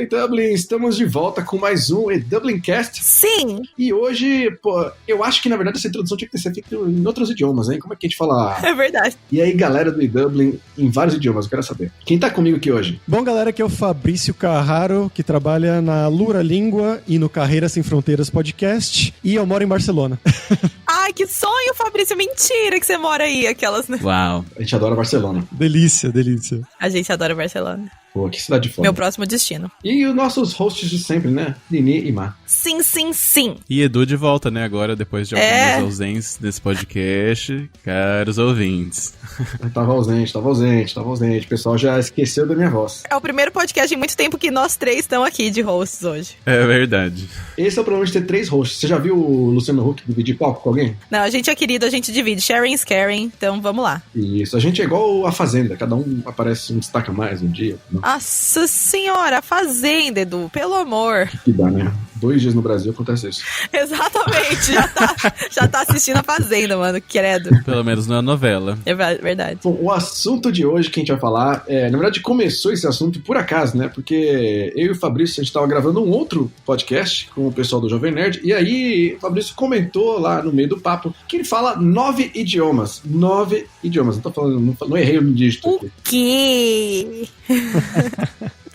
Dublin, estamos de volta com mais um E-Dublincast. Sim! E hoje, eu acho que na verdade essa introdução tinha que ser feita em outros idiomas, hein? Como é que a gente fala? É verdade. E aí, galera do E-Dublin, em vários idiomas, eu quero saber. Quem tá comigo aqui hoje? Bom, galera, aqui é o Fabrício Carraro, que trabalha na Lura Língua e no Carreiras Sem Fronteiras podcast, e eu moro em Barcelona. Ai, que sonho, Fabrício! Mentira que você mora aí, aquelas, né? Uau. A gente adora Barcelona. Delícia, delícia. A gente adora Barcelona. Pô, que cidade foda. Meu próximo destino. E os nossos hosts de sempre, né? Nini e Má. Sim, sim, sim. E Edu de volta, né, agora, depois de algumas ausências desse podcast, caros ouvintes. Tava ausente. O pessoal já esqueceu da minha voz. É o primeiro podcast em muito tempo que nós três estamos aqui de hosts hoje. É verdade. Esse é o problema de ter 3 hosts. Você já viu o Luciano Huck dividir palco com alguém? Não, a gente é querido, a gente divide. Sharing is caring, então vamos lá. Isso, a gente é igual a Fazenda. Cada um aparece um destaque a mais um dia. Nossa senhora, a Fazenda, Edu, pelo amor. Que dá, né? 2 dias no Brasil acontece isso. Exatamente, já tá assistindo a Fazenda, mano, credo. Pelo menos não é novela. É verdade. Bom, o assunto de hoje que a gente vai falar, na verdade começou esse assunto por acaso, né? Porque eu e o Fabrício, a gente tava gravando um outro podcast com o pessoal do Jovem Nerd, e aí o Fabrício comentou lá no meio do papo que ele fala 9 idiomas. 9 idiomas. Não tô falando, não errei o dígito aqui. O quê?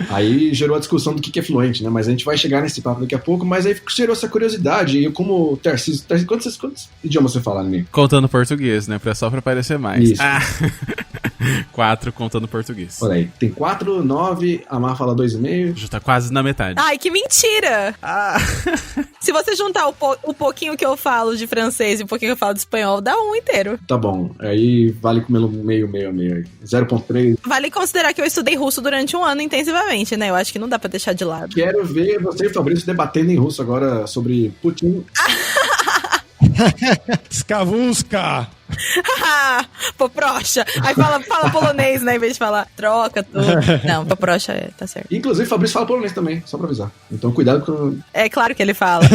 Aí gerou a discussão do que é fluente, né? Mas a gente vai chegar nesse papo daqui a pouco, mas aí gerou essa curiosidade. E eu, como Tarcísio, quantos idiomas você fala, Nini? Contando português, né? Só pra parecer mais. Isso. 4 contando português. Olha aí, tem 4, 9, a Mar fala 2,5. Já tá quase na metade. Ai, que mentira! Se você juntar o pouquinho que eu falo de francês e o pouquinho que eu falo de espanhol, dá um inteiro. Tá bom, aí vale com meio aí. 0,3. Vale considerar que eu estudei russo durante um ano intensivamente, né? Eu acho que não dá pra deixar de lado. Quero ver você e o Fabrício debatendo em russo agora sobre Putin. Skavunska! Poprocha! Aí fala polonês, né? Em vez de falar troca, tudo. Não, poprocha tá certo. Inclusive, o Fabrício fala polonês também, só pra avisar. Então, cuidado com... É claro que ele fala.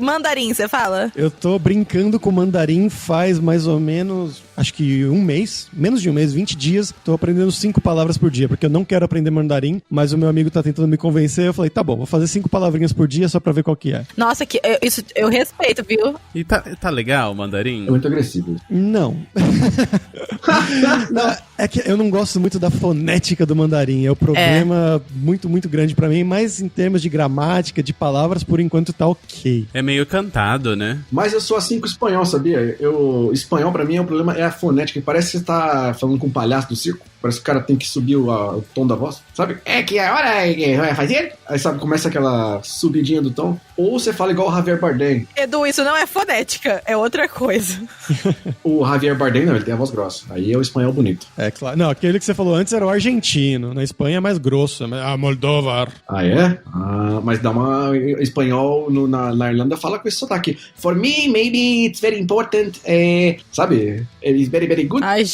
Mandarim, você fala? Eu tô brincando com mandarim faz mais ou menos, acho que um mês, menos de um mês, 20 dias. Tô aprendendo 5 palavras por dia, porque eu não quero aprender mandarim, mas o meu amigo tá tentando me convencer. Eu falei, tá bom, vou fazer 5 palavrinhas por dia só pra ver qual que é. Nossa, isso eu respeito, viu? E tá legal o mandarim? É muito agressivo. Não. Não. É que eu não gosto muito da fonética do mandarim. É o problema muito, muito grande pra mim. Mas em termos de gramática, de palavras, por enquanto tá ok. É meio cantado, né? Mas eu sou assim com o espanhol, sabia? Espanhol pra mim o problema é a fonética. Parece que você tá falando com um palhaço do circo. Parece que o cara tem que subir o tom da voz, sabe? É que agora vai fazer? Aí, sabe, começa aquela subidinha do tom. Ou você fala igual o Javier Bardem. Edu, isso não é fonética, é outra coisa. O Javier Bardem, não, ele tem a voz grossa. Aí é o espanhol bonito. É claro. Não, aquele que você falou antes era o argentino. Na Espanha é mais grosso. Moldovar. Ah, é? Mas dá uma... Espanhol na Irlanda fala com esse sotaque. For me, maybe it's very important. Sabe? It's very, very good. Ai,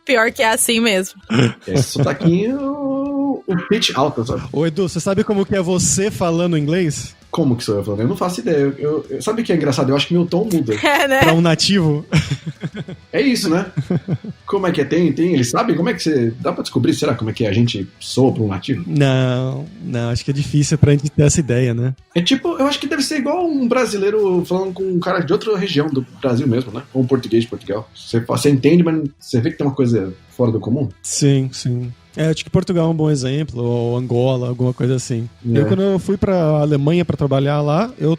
pior que é assim mesmo. Esse sotaquinho, o pitch alto, sabe? Ô, Edu, você sabe como que é você falando inglês? Como que sou eu falando? Eu não faço ideia. Sabe o que é engraçado? Eu acho que meu tom muda. Né? Pra um nativo? É isso, né? Como é que é? Tem? Eles sabem? Como é que você... Dá pra descobrir, será, como é que a gente soa pra um nativo? Não, acho que é difícil pra gente ter essa ideia, né? É tipo, eu acho que deve ser igual um brasileiro falando com um cara de outra região do Brasil mesmo, né? Ou um português de Portugal. Você entende, mas você vê que tem uma coisa fora do comum? Sim. Acho que Portugal é um bom exemplo, ou Angola, alguma coisa assim. Quando eu fui pra Alemanha pra trabalhar lá, eu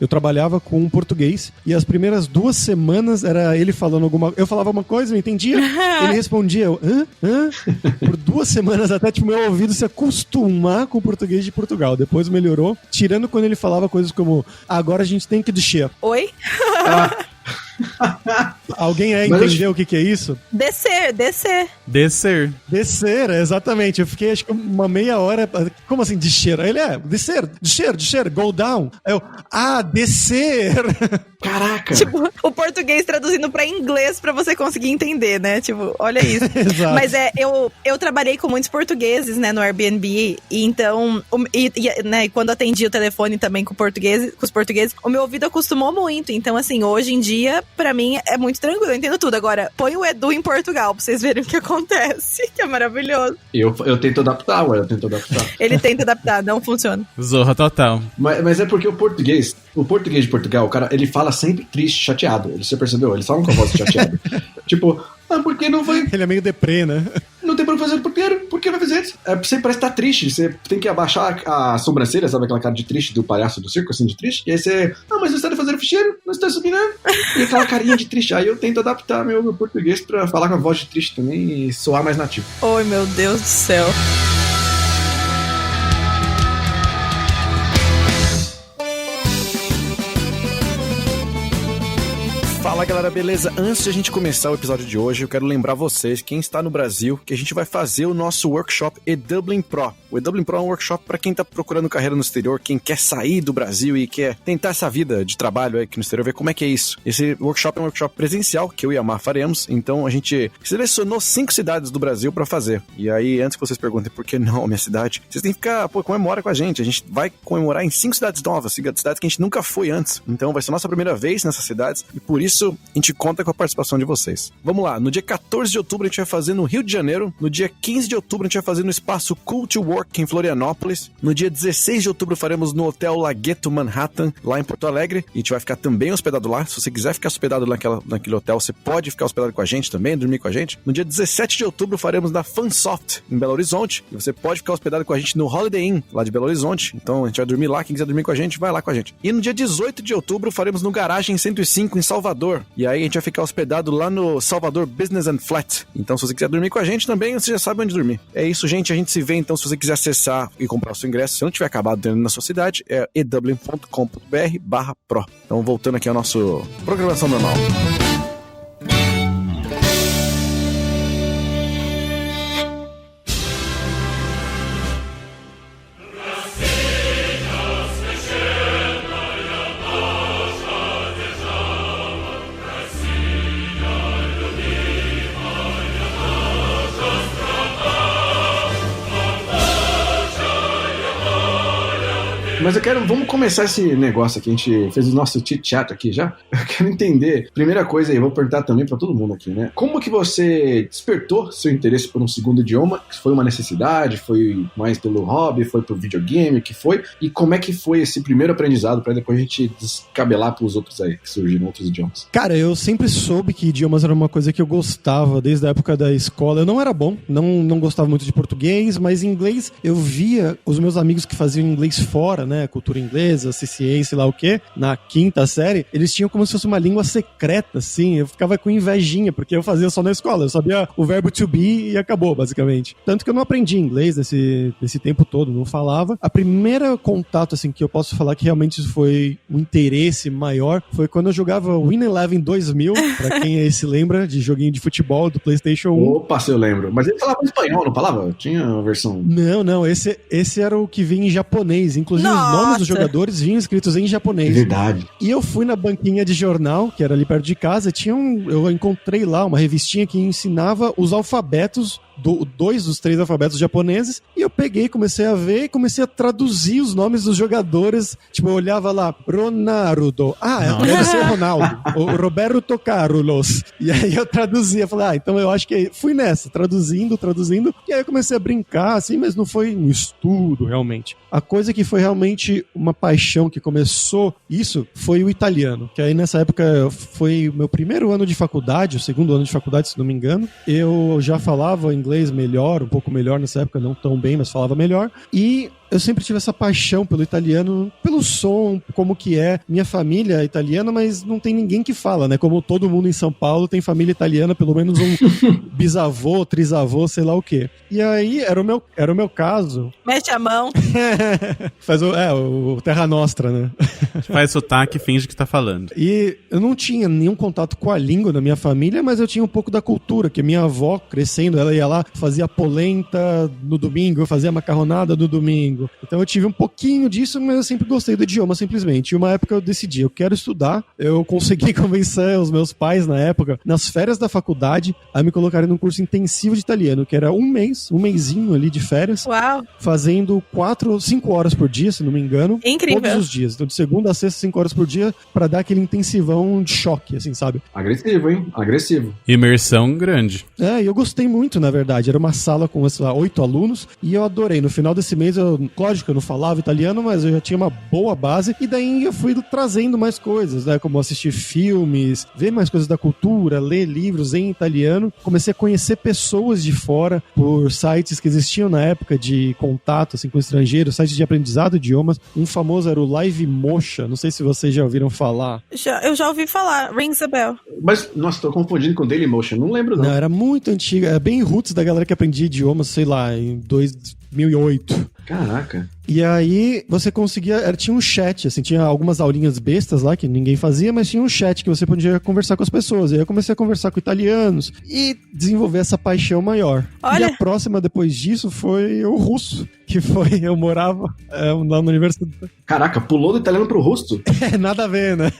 trabalhava com um português, e as primeiras 2 semanas era ele falando eu falava uma coisa, eu entendia, ele respondia, hã? Por 2 semanas até meu ouvido se acostumar com o português de Portugal. Depois melhorou, tirando quando ele falava coisas como, agora a gente tem que descer. Oi? Alguém entendeu o que é isso? Descer. Descer, exatamente. Eu fiquei acho que uma meia hora. Como assim, descer? Ele descer, go down. Aí eu, descer. Caraca! Tipo, o português traduzindo pra inglês pra você conseguir entender, né? Tipo, olha isso. Exato. Mas eu trabalhei com muitos portugueses, né, no Airbnb, e então, né, quando atendi o telefone também com os portugueses, o meu ouvido acostumou muito. Então, assim, hoje em dia, pra mim, é muito muito tranquilo, eu entendo tudo. Agora, põe o Edu em Portugal pra vocês verem o que acontece, que é maravilhoso. Eu tento adaptar, ué, Ele tenta adaptar, não funciona. Zorra total. Mas é porque o português de Portugal, o cara, ele fala sempre triste, chateado. Você percebeu? Eles falam com a voz chateada. Tipo, porque não foi... Ele é meio deprê, né? Não tem pra fazer por que vai fazer isso? Você parece estar triste, você tem que abaixar a sobrancelha, sabe aquela cara de triste do palhaço do circo, assim, de triste? E aí você, mas você está fazendo ficheiro, não está subindo, e aquela carinha de triste. Aí eu tento adaptar meu português pra falar com a voz de triste também e soar mais nativo. Oi, meu Deus do céu. Fala galera, beleza? Antes de a gente começar o episódio de hoje, eu quero lembrar vocês, quem está no Brasil, que a gente vai fazer o nosso workshop eDublin Pro. O eDublin Pro é um workshop para quem está procurando carreira no exterior, quem quer sair do Brasil e quer tentar essa vida de trabalho aqui no exterior, ver como é que é isso. Esse workshop é um workshop presencial que eu e a Mar faremos, então a gente selecionou 5 cidades do Brasil para fazer. E aí, antes que vocês perguntem por que não a minha cidade, vocês têm que ficar, comemora com a gente. A gente vai comemorar em 5 cidades novas, cidades que a gente nunca foi antes. Então vai ser a nossa primeira vez nessas cidades e por isso a gente conta com a participação de vocês. Vamos lá, no dia 14 de outubro a gente vai fazer no Rio de Janeiro, no dia 15 de outubro a gente vai fazer no Espaço Cool to Work em Florianópolis, no dia 16 de outubro faremos no Hotel Lagueto Manhattan, lá em Porto Alegre, e a gente vai ficar também hospedado lá. Se você quiser ficar hospedado naquele hotel, você pode ficar hospedado com a gente também, dormir com a gente. No dia 17 de outubro faremos na Fansoft, em Belo Horizonte, e você pode ficar hospedado com a gente no Holiday Inn, lá de Belo Horizonte. Então a gente vai dormir lá, quem quiser dormir com a gente, vai lá com a gente. E no dia 18 de outubro faremos no Garagem 105 em Salvador, e aí a gente vai ficar hospedado lá no Salvador Business and Flat. Então, se você quiser dormir com a gente também, você já sabe onde dormir. É isso, gente. A gente se vê, então, se você quiser acessar e comprar o seu ingresso, se não tiver acabado dentro na sua cidade, é edublin.com.br/pro. Então, voltando aqui ao nosso programação normal. Mas vamos começar esse negócio aqui, a gente fez o nosso chit-chat aqui já. Eu quero entender, primeira coisa aí, vou perguntar também pra todo mundo aqui, né? Como que você despertou seu interesse por um segundo idioma? Foi uma necessidade? Foi mais pelo hobby? Foi pro videogame? O que foi? E como é que foi esse primeiro aprendizado pra depois a gente descabelar pros outros aí, que surgiram outros idiomas? Cara, eu sempre soube que idiomas era uma coisa que eu gostava desde a época da escola. Eu não era bom, não gostava muito de português, mas inglês eu via os meus amigos que faziam inglês fora, né? Cultura inglesa, CCA, sei lá o quê, na 5ª série, eles tinham como se fosse uma língua secreta, assim. Eu ficava com invejinha, porque eu fazia só na escola. Eu sabia o verbo to be e acabou, basicamente. Tanto que eu não aprendi inglês nesse tempo todo, não falava. A primeira contato, assim, que eu posso falar que realmente foi um interesse maior foi quando eu jogava Win Eleven 2000, pra quem aí se lembra, de joguinho de futebol do PlayStation 1. Opa, se eu lembro. Mas ele falava espanhol, não falava? Tinha a versão... Não, esse era o que vinha em japonês. Inclusive, os nomes dos jogadores vinham escritos em japonês. Verdade. E eu fui na banquinha de jornal, que era ali perto de casa, eu encontrei lá uma revistinha que ensinava os alfabetos, 2 dos 3 alfabetos japoneses, e eu peguei, comecei a ver e comecei a traduzir os nomes dos jogadores. Tipo, eu olhava lá, Ronaldo. Deve ser Ronaldo. O Roberto Carlos. E aí eu traduzia, falei, então eu acho que fui nessa, traduzindo, e aí eu comecei a brincar, assim, mas não foi um estudo, realmente. A coisa que foi realmente uma paixão que começou isso foi o italiano, que aí nessa época foi o meu primeiro ano de faculdade, o segundo ano de faculdade, se não me engano. Eu já falava inglês melhor, um pouco melhor nessa época, não tão bem, mas falava melhor. E eu sempre tive essa paixão pelo italiano, pelo som, como que é. Minha família é italiana, mas não tem ninguém que fala, né? Como todo mundo em São Paulo tem família italiana, pelo menos um bisavô, trisavô, sei lá o quê. E aí, era o meu caso. Mete a mão. Faz o Terra Nostra, né? Faz sotaque e finge que tá falando. E eu não tinha nenhum contato com a língua da minha família, mas eu tinha um pouco da cultura, que minha avó, crescendo, ela ia lá, fazia polenta no domingo, eu fazia macarronada no domingo. Duolingo. Então eu tive um pouquinho disso, mas eu sempre gostei do idioma, simplesmente. E uma época eu decidi, eu quero estudar. Eu consegui convencer os meus pais, na época, nas férias da faculdade, a me colocarem num curso intensivo de italiano, que era um mesinho ali de férias. Uau! Fazendo 4 ou 5 horas por dia, se não me engano. Incrível. Todos os dias. Então, de segunda a sexta, 5 horas por dia, pra dar aquele intensivão de choque, assim, sabe? Agressivo, hein? Agressivo. Imersão grande. E eu gostei muito, na verdade. Era uma sala com 8 alunos e eu adorei. No final desse mês, lógico que eu não falava italiano, mas eu já tinha uma boa base e daí eu fui trazendo mais coisas, né? Como assistir filmes, ver mais coisas da cultura, ler livros em italiano. Comecei a conhecer pessoas de fora por sites que existiam na época de contato, assim, com estrangeiros, sites de aprendizado de idiomas. Um famoso era o Live Mocha. Não sei se vocês já ouviram falar. Eu já ouvi falar. Rings a bell. Mas, nossa, tô confundindo com Dailymotion. Não lembro, não. Não, era muito antiga. É bem roots da galera que aprendia idiomas, sei lá, em 2008. Caraca. E aí você conseguia, tinha um chat, assim, tinha algumas aulinhas bestas lá que ninguém fazia, mas tinha um chat que você podia conversar com as pessoas. E aí eu comecei a conversar com italianos e desenvolver essa paixão maior. Olha. E a próxima depois disso foi o russo, que foi, eu morava lá na universidade. Caraca, pulou do italiano pro russo? Nada a ver, né?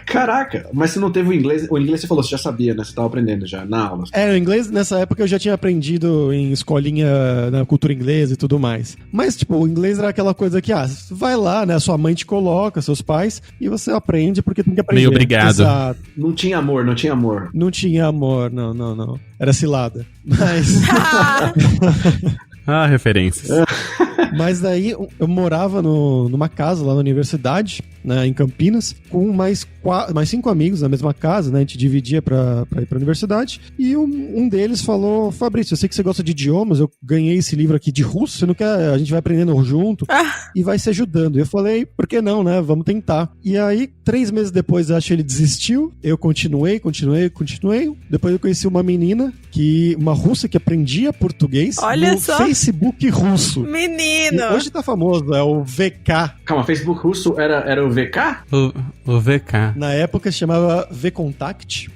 Caraca. Mas você não teve o inglês você falou, você já sabia, né? Você tava aprendendo já, na aula. O inglês nessa época eu já tinha aprendido em escolinha na cultura inglesa e tudo mais. Mas, tipo, o inglês era aquela coisa que, vai lá, né? Sua mãe te coloca, seus pais, e você aprende porque tem que aprender. Meio obrigado. Exato. Não tinha amor. Não tinha amor, não. Era cilada. Mas... referências. Mas daí eu morava numa casa lá na universidade, né, em Campinas, com mais 5 amigos na mesma casa, né? A gente dividia pra ir pra universidade. E um deles falou: Fabrício, eu sei que você gosta de idiomas, eu ganhei esse livro aqui de russo, você não quer? A gente vai aprendendo junto e vai se ajudando. E eu falei: por que não, né? Vamos tentar. E aí, 3 meses depois, acho que ele desistiu. Eu continuei. Depois eu conheci uma menina, uma russa que aprendia português. Olha no só. Facebook russo. Menino! E hoje tá famoso, é o VK. Calma, Facebook russo era o VK? O VK. Na época se chamava VKontakte.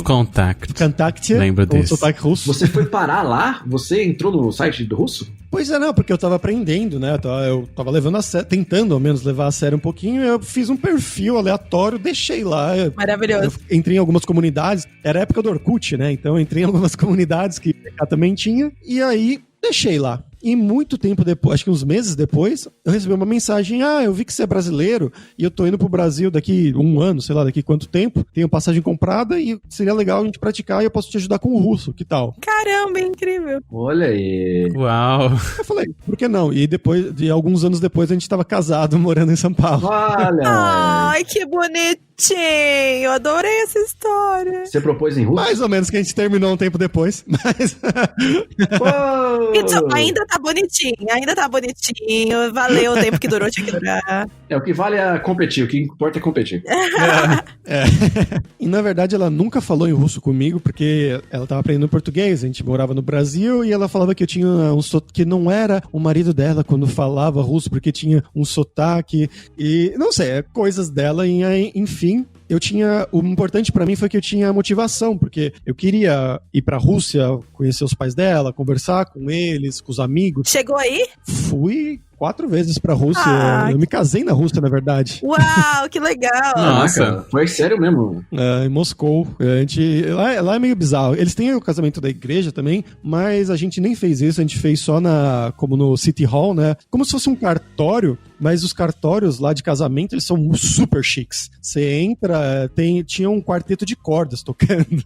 Contact. Lembro desse. O sotaque russo. Você foi parar lá? Você entrou no site do russo? Pois não, porque eu tava aprendendo, né? Eu tava levando a sério, tentando ao menos levar a sério um pouquinho. Eu fiz um perfil aleatório, deixei lá. Maravilhoso. Eu entrei em algumas comunidades. Era a época do Orkut, né? Então eu entrei em algumas comunidades que o VK também tinha. E aí deixei lá. E muito tempo depois, acho que uns meses depois, eu recebi uma mensagem: eu vi que você é brasileiro e eu tô indo pro Brasil daqui 1 ano, sei lá, daqui quanto tempo, tenho passagem comprada e seria legal a gente praticar e eu posso te ajudar com o russo, que tal? Caramba, incrível. Olha aí. Uau. Eu falei, por que não? E depois, de alguns anos depois, a gente tava casado, morando em São Paulo. Olha. Ai, que bonitinho. Eu adorei essa história. Você propôs em russo? Mais ou menos, que a gente terminou um tempo depois, mas... Então, ainda tá bonitinho, valeu o tempo que durou, tinha que durar. O que vale é competir, o que importa é competir. E na verdade ela nunca falou em russo comigo, porque ela tava aprendendo português, a gente morava no Brasil, e ela falava que eu tinha que não era o marido dela quando falava russo, porque tinha um sotaque, e não sei, coisas dela, e enfim. O importante pra mim foi que eu tinha motivação, porque eu queria ir pra Rússia, conhecer os pais dela, conversar com eles, com os amigos. Chegou aí? Fui 4 vezes pra Rússia. Eu me casei na Rússia, na verdade. Uau, que legal! Nossa, foi sério mesmo. Em Moscou. Lá é meio bizarro. Eles têm o casamento da igreja também, mas a gente nem fez isso, a gente fez só como no City Hall, né? Como se fosse um cartório, mas os cartórios lá de casamento, eles são super chiques. Você entra, tinha um quarteto de cordas tocando.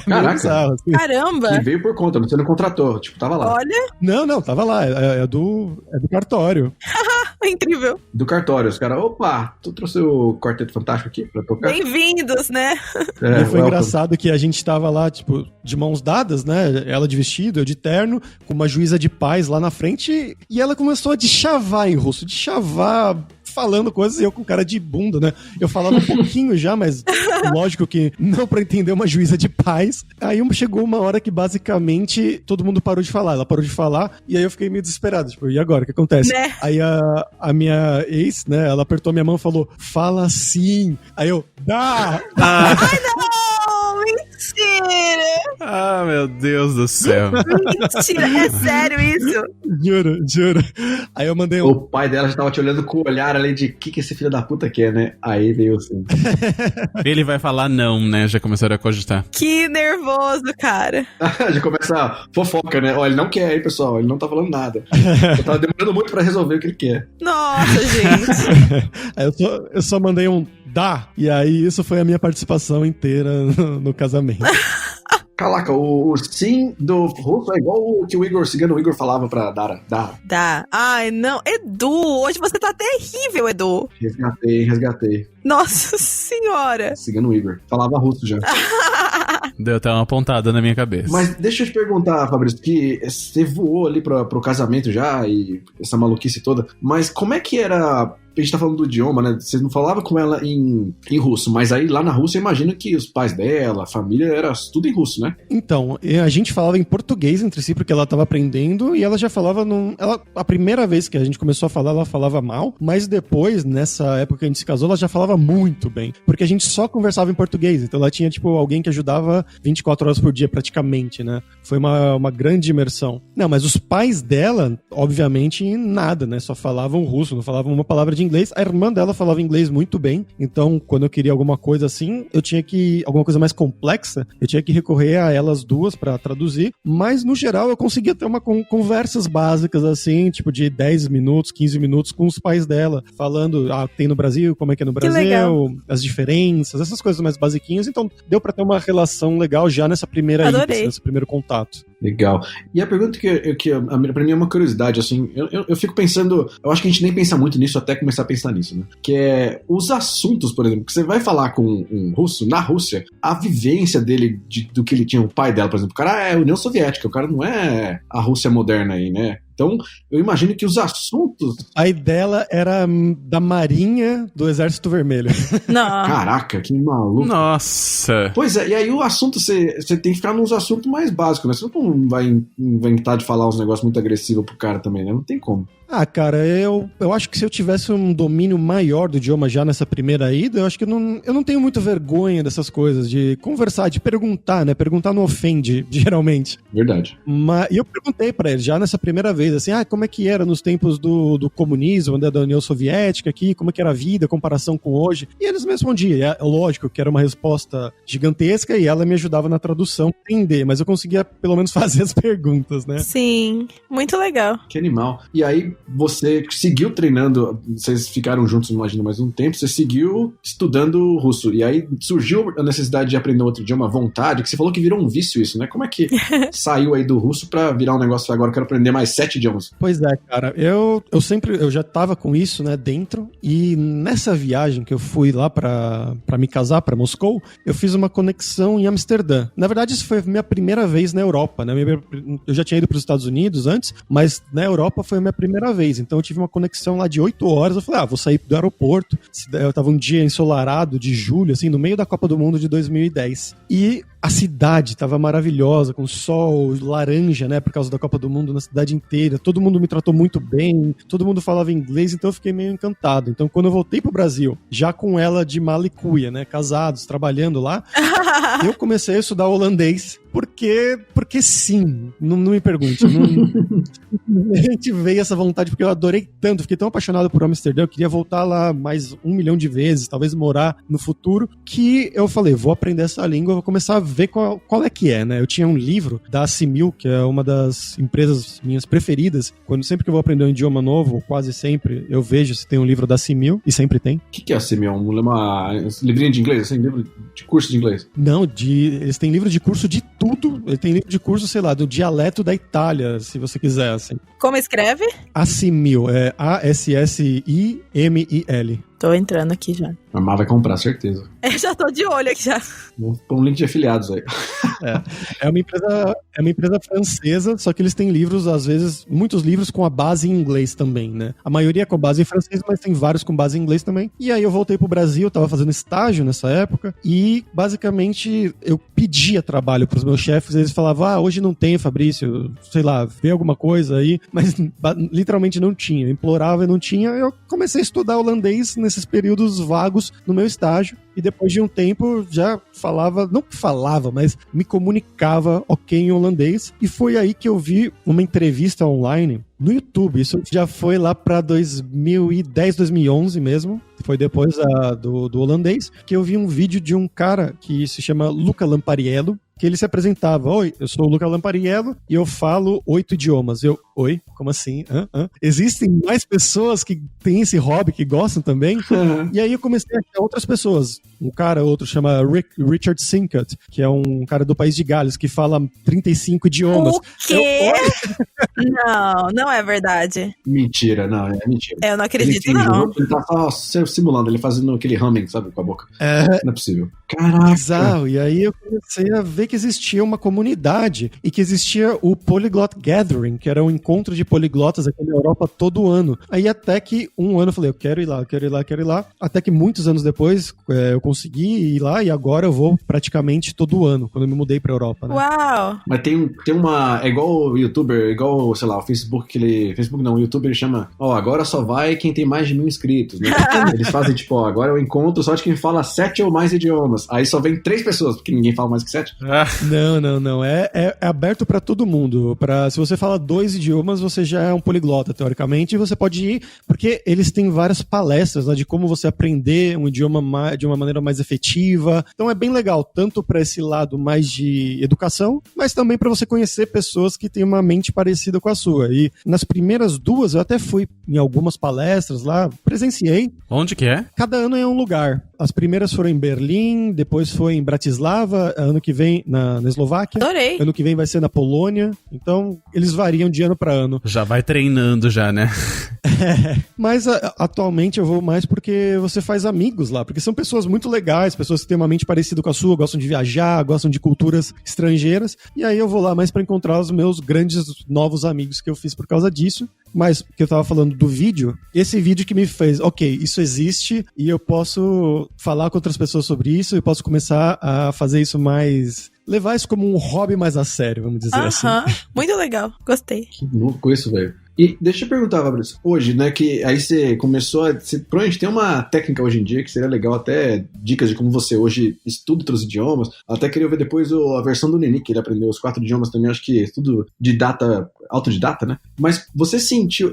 Caraca! Bizarro, assim. Caramba! E veio por conta, você não contratou, tava lá. Olha! Não, tava lá, é do cartório. Incrível. Do cartório, os caras, opa, tu trouxe o Quarteto Fantástico aqui pra tocar? Bem-vindos, né? E foi engraçado que a gente tava lá, tipo, de mãos dadas, né? Ela de vestido, eu de terno, com uma juíza de paz lá na frente, e ela começou a deschavar em russo, falando coisas, e eu com cara de bunda, né? Eu falava um pouquinho já, mas lógico que não pra entender uma juíza de paz. Aí chegou uma hora que basicamente todo mundo parou de falar. Ela parou de falar, e aí eu fiquei meio desesperado. Tipo, e agora? O que acontece? Né? Aí a minha ex, né? Ela apertou minha mão e falou: fala sim. Aí eu, dá! Ai, não! Mentira! Ah, meu Deus do céu. Mentira, é sério isso? Juro. Aí eu mandei O pai dela já tava te olhando com o olhar ali de que esse filho da puta quer, né? Aí veio assim. Ele vai falar não, né? Já começaram a cogitar. Que nervoso, cara. Já começa a fofoca, né? Ó, ele não quer aí, pessoal. Ele não tá falando nada. Eu tava demorando muito pra resolver o que ele quer. Nossa, gente. Aí eu só mandei um dá, e aí isso foi a minha participação inteira no casamento. Caraca, o sim do russo é igual o que o cigano Igor falava pra Dara. Dá. Ai, não. Edu, hoje você tá terrível, Edu. Resgatei. Nossa senhora. Cigano Igor. Falava russo já. Deu até uma pontada na minha cabeça. Mas deixa eu te perguntar, Fabrício, que você voou ali pro casamento já e essa maluquice toda, mas como é que era... A gente tá falando do idioma, né? Você não falava com ela em russo, mas aí lá na Rússia eu imagino que os pais dela, a família, era tudo em russo, né? Então, a gente falava em português entre si, porque ela tava aprendendo, e ela já falava a primeira vez que a gente começou a falar, ela falava mal, mas depois, nessa época que a gente se casou, ela já falava muito bem, porque a gente só conversava em português, então ela tinha, tipo, alguém que ajudava 24 horas por dia, praticamente, né? Foi uma grande imersão. Não, mas os pais dela, obviamente, nada, né? Só falavam russo, não falavam uma palavra de inglês. A irmã dela falava inglês muito bem, então quando eu queria alguma coisa assim, alguma coisa mais complexa, eu tinha que recorrer a elas duas pra traduzir, mas no geral eu conseguia ter conversas básicas assim, tipo de 10 minutos, 15 minutos com os pais dela, falando, tem no Brasil, como é que é no Brasil, as diferenças, essas coisas mais basiquinhas, então deu pra ter uma relação legal já nessa primeira nesse primeiro contato. Legal. E a pergunta que pra mim é uma curiosidade, assim, eu fico pensando, eu acho que a gente nem pensa muito nisso até começar a pensar nisso, né? Que é os assuntos, por exemplo, que você vai falar com um russo na Rússia, a vivência dele, do que ele tinha, o pai dela, por exemplo, o cara é União Soviética, o cara não é a Rússia moderna aí, né? Então, eu imagino que os assuntos... A pai dela era da Marinha do Exército Vermelho. Não. Caraca, que maluco. Nossa. Pois é, e aí o assunto, você tem que ficar nos assuntos mais básicos, né? Você não vai inventar de falar uns negócios muito agressivos pro cara também, né? Não tem como. Ah, cara, eu acho que se eu tivesse um domínio maior do idioma já nessa primeira ida, eu acho que eu não tenho muita vergonha dessas coisas, de conversar, de perguntar, né? Perguntar não ofende, geralmente. Verdade. E eu perguntei pra ele, já nessa primeira vez, assim, como é que era nos tempos do comunismo, né, da União Soviética aqui, como é que era a vida, a comparação com hoje. E eles me respondiam, é lógico que era uma resposta gigantesca e ela me ajudava na tradução, entender, mas eu conseguia pelo menos fazer as perguntas, né? Sim, muito legal. Que animal. E aí, você seguiu treinando, vocês ficaram juntos, imagino, mais um tempo, você seguiu estudando russo, e aí surgiu a necessidade de aprender outro idioma, a vontade, que você falou que virou um vício isso, né? Como é que saiu aí do russo pra virar um negócio, agora eu quero aprender mais 7 idiomas? Pois é, cara, eu já tava com isso, né, dentro, e nessa viagem que eu fui lá pra me casar, pra Moscou, eu fiz uma conexão em Amsterdã. Na verdade, isso foi a minha primeira vez na Europa, né? Eu já tinha ido pros Estados Unidos antes, mas na Europa foi a minha primeira vez, então eu tive uma conexão lá de 8 horas, eu falei, vou sair do aeroporto, eu tava um dia ensolarado de julho, assim, no meio da Copa do Mundo de 2010, e a cidade tava maravilhosa, com sol laranja, né, por causa da Copa do Mundo na cidade inteira, todo mundo me tratou muito bem, todo mundo falava inglês, então eu fiquei meio encantado. Então quando eu voltei pro Brasil, já com ela de mala e cuia, né, casados, trabalhando lá, eu comecei a estudar holandês, porque sim, não me pergunte, a gente veio essa vontade, porque eu adorei tanto, fiquei tão apaixonado por Amsterdã, eu queria voltar lá mais 1 milhão de vezes, talvez morar no futuro, que eu falei, vou aprender essa língua, vou começar a ver qual é que é, né? Eu tinha um livro da Assimil, que é uma das empresas minhas preferidas, sempre que eu vou aprender um idioma novo, quase sempre, eu vejo se tem um livro da Assimil, e sempre tem. O que é Assimil? Uma livrinha de inglês, assim, livro de curso de inglês? Não, eles têm livro de curso de tudo, ele tem livro de curso, sei lá, do dialeto da Itália, se você quiser, assim. Como escreve? Assimil, é A-S-S-I-M-I-L. Tô entrando aqui já. A Má vai comprar, certeza. Eu já tô de olho aqui já. Vou pôr um link de afiliados aí. É uma empresa francesa, só que eles têm livros, às vezes, muitos livros com a base em inglês também, né? A maioria com base em francês, mas tem vários com base em inglês também. E aí eu voltei pro Brasil, tava fazendo estágio nessa época, e basicamente eu pedia trabalho pros meus chefes, eles falavam, hoje não tem, Fabrício, sei lá, vê alguma coisa aí, mas literalmente não tinha. Eu implorava e não tinha, eu comecei a estudar holandês nesses períodos vagos no meu estágio. E depois de um tempo já falava, não falava, mas me comunicava ok em holandês. E foi aí que eu vi uma entrevista online no YouTube. Isso já foi lá pra 2010, 2011 mesmo. Foi depois do holandês, que eu vi um vídeo de um cara que se chama Luca Lampariello, que ele se apresentava: oi, eu sou o Luca Lampariello e eu falo 8 idiomas. Oi, como assim? Existem mais pessoas que têm esse hobby, que gostam também? E aí eu comecei a achar outras pessoas. Outro chama Richard Sinkert, que é um cara do país de Gales, que fala 35 idiomas. O quê? Não é verdade. Mentira, não, é mentira. Eu não acredito, não. Ele tá só simulando, ele fazendo aquele humming, sabe, com a boca. Não é possível. Caraca! Bizarro. E aí eu comecei a ver que existia uma comunidade e que existia o Polyglot Gathering, que era um encontro de poliglotas aqui na Europa todo ano. Aí até que um ano eu falei, eu quero ir lá. Até que muitos anos depois eu consegui ir lá e agora eu vou praticamente todo ano, quando eu me mudei pra Europa, né? Uau! Mas tem uma... É igual o YouTuber, igual, sei lá, o Facebook, o YouTuber ele chama, agora só vai quem tem mais de 1000 inscritos, né? Eles fazem tipo, agora eu encontro só de quem fala 7 ou mais idiomas. Aí só vem 3 pessoas, porque ninguém fala mais que 7. Não. É aberto pra todo mundo. Se você fala 2 idiomas, você já é um poliglota, teoricamente, e você pode ir, porque eles têm várias palestras, né, de como você aprender um idioma de uma maneira mais efetiva. Então é bem legal, tanto pra esse lado mais de educação, mas também pra você conhecer pessoas que têm uma mente parecida com a sua. E nas primeiras 2, eu até fui em algumas palestras lá, presenciei. Onde que é? Cada ano é um lugar. As primeiras foram em Berlim, depois foi em Bratislava, ano que vem na Eslováquia. Adorei. Ano que vem vai ser na Polônia. Então, eles variam de ano para ano. Já vai treinando já, né? Mas atualmente eu vou mais porque você faz amigos lá, porque são pessoas muito legais, pessoas que têm uma mente parecida com a sua, gostam de viajar, gostam de culturas estrangeiras, e aí eu vou lá mais para encontrar os meus grandes novos amigos que eu fiz por causa disso. Mas, que eu tava falando do vídeo, esse vídeo que me fez, ok, isso existe e eu posso falar com outras pessoas sobre isso, eu posso começar a fazer isso mais... levar isso como um hobby mais a sério, vamos dizer assim. Muito legal, gostei. Que louco isso, velho. E deixa eu perguntar, Fabrício, hoje, né, que aí você começou provavelmente tem uma técnica hoje em dia que seria legal, até dicas de como você hoje estuda outros idiomas, até queria ver depois a versão do Neni, que ele aprendeu os 4 idiomas também, acho que tudo autodidata, né? Mas você sentiu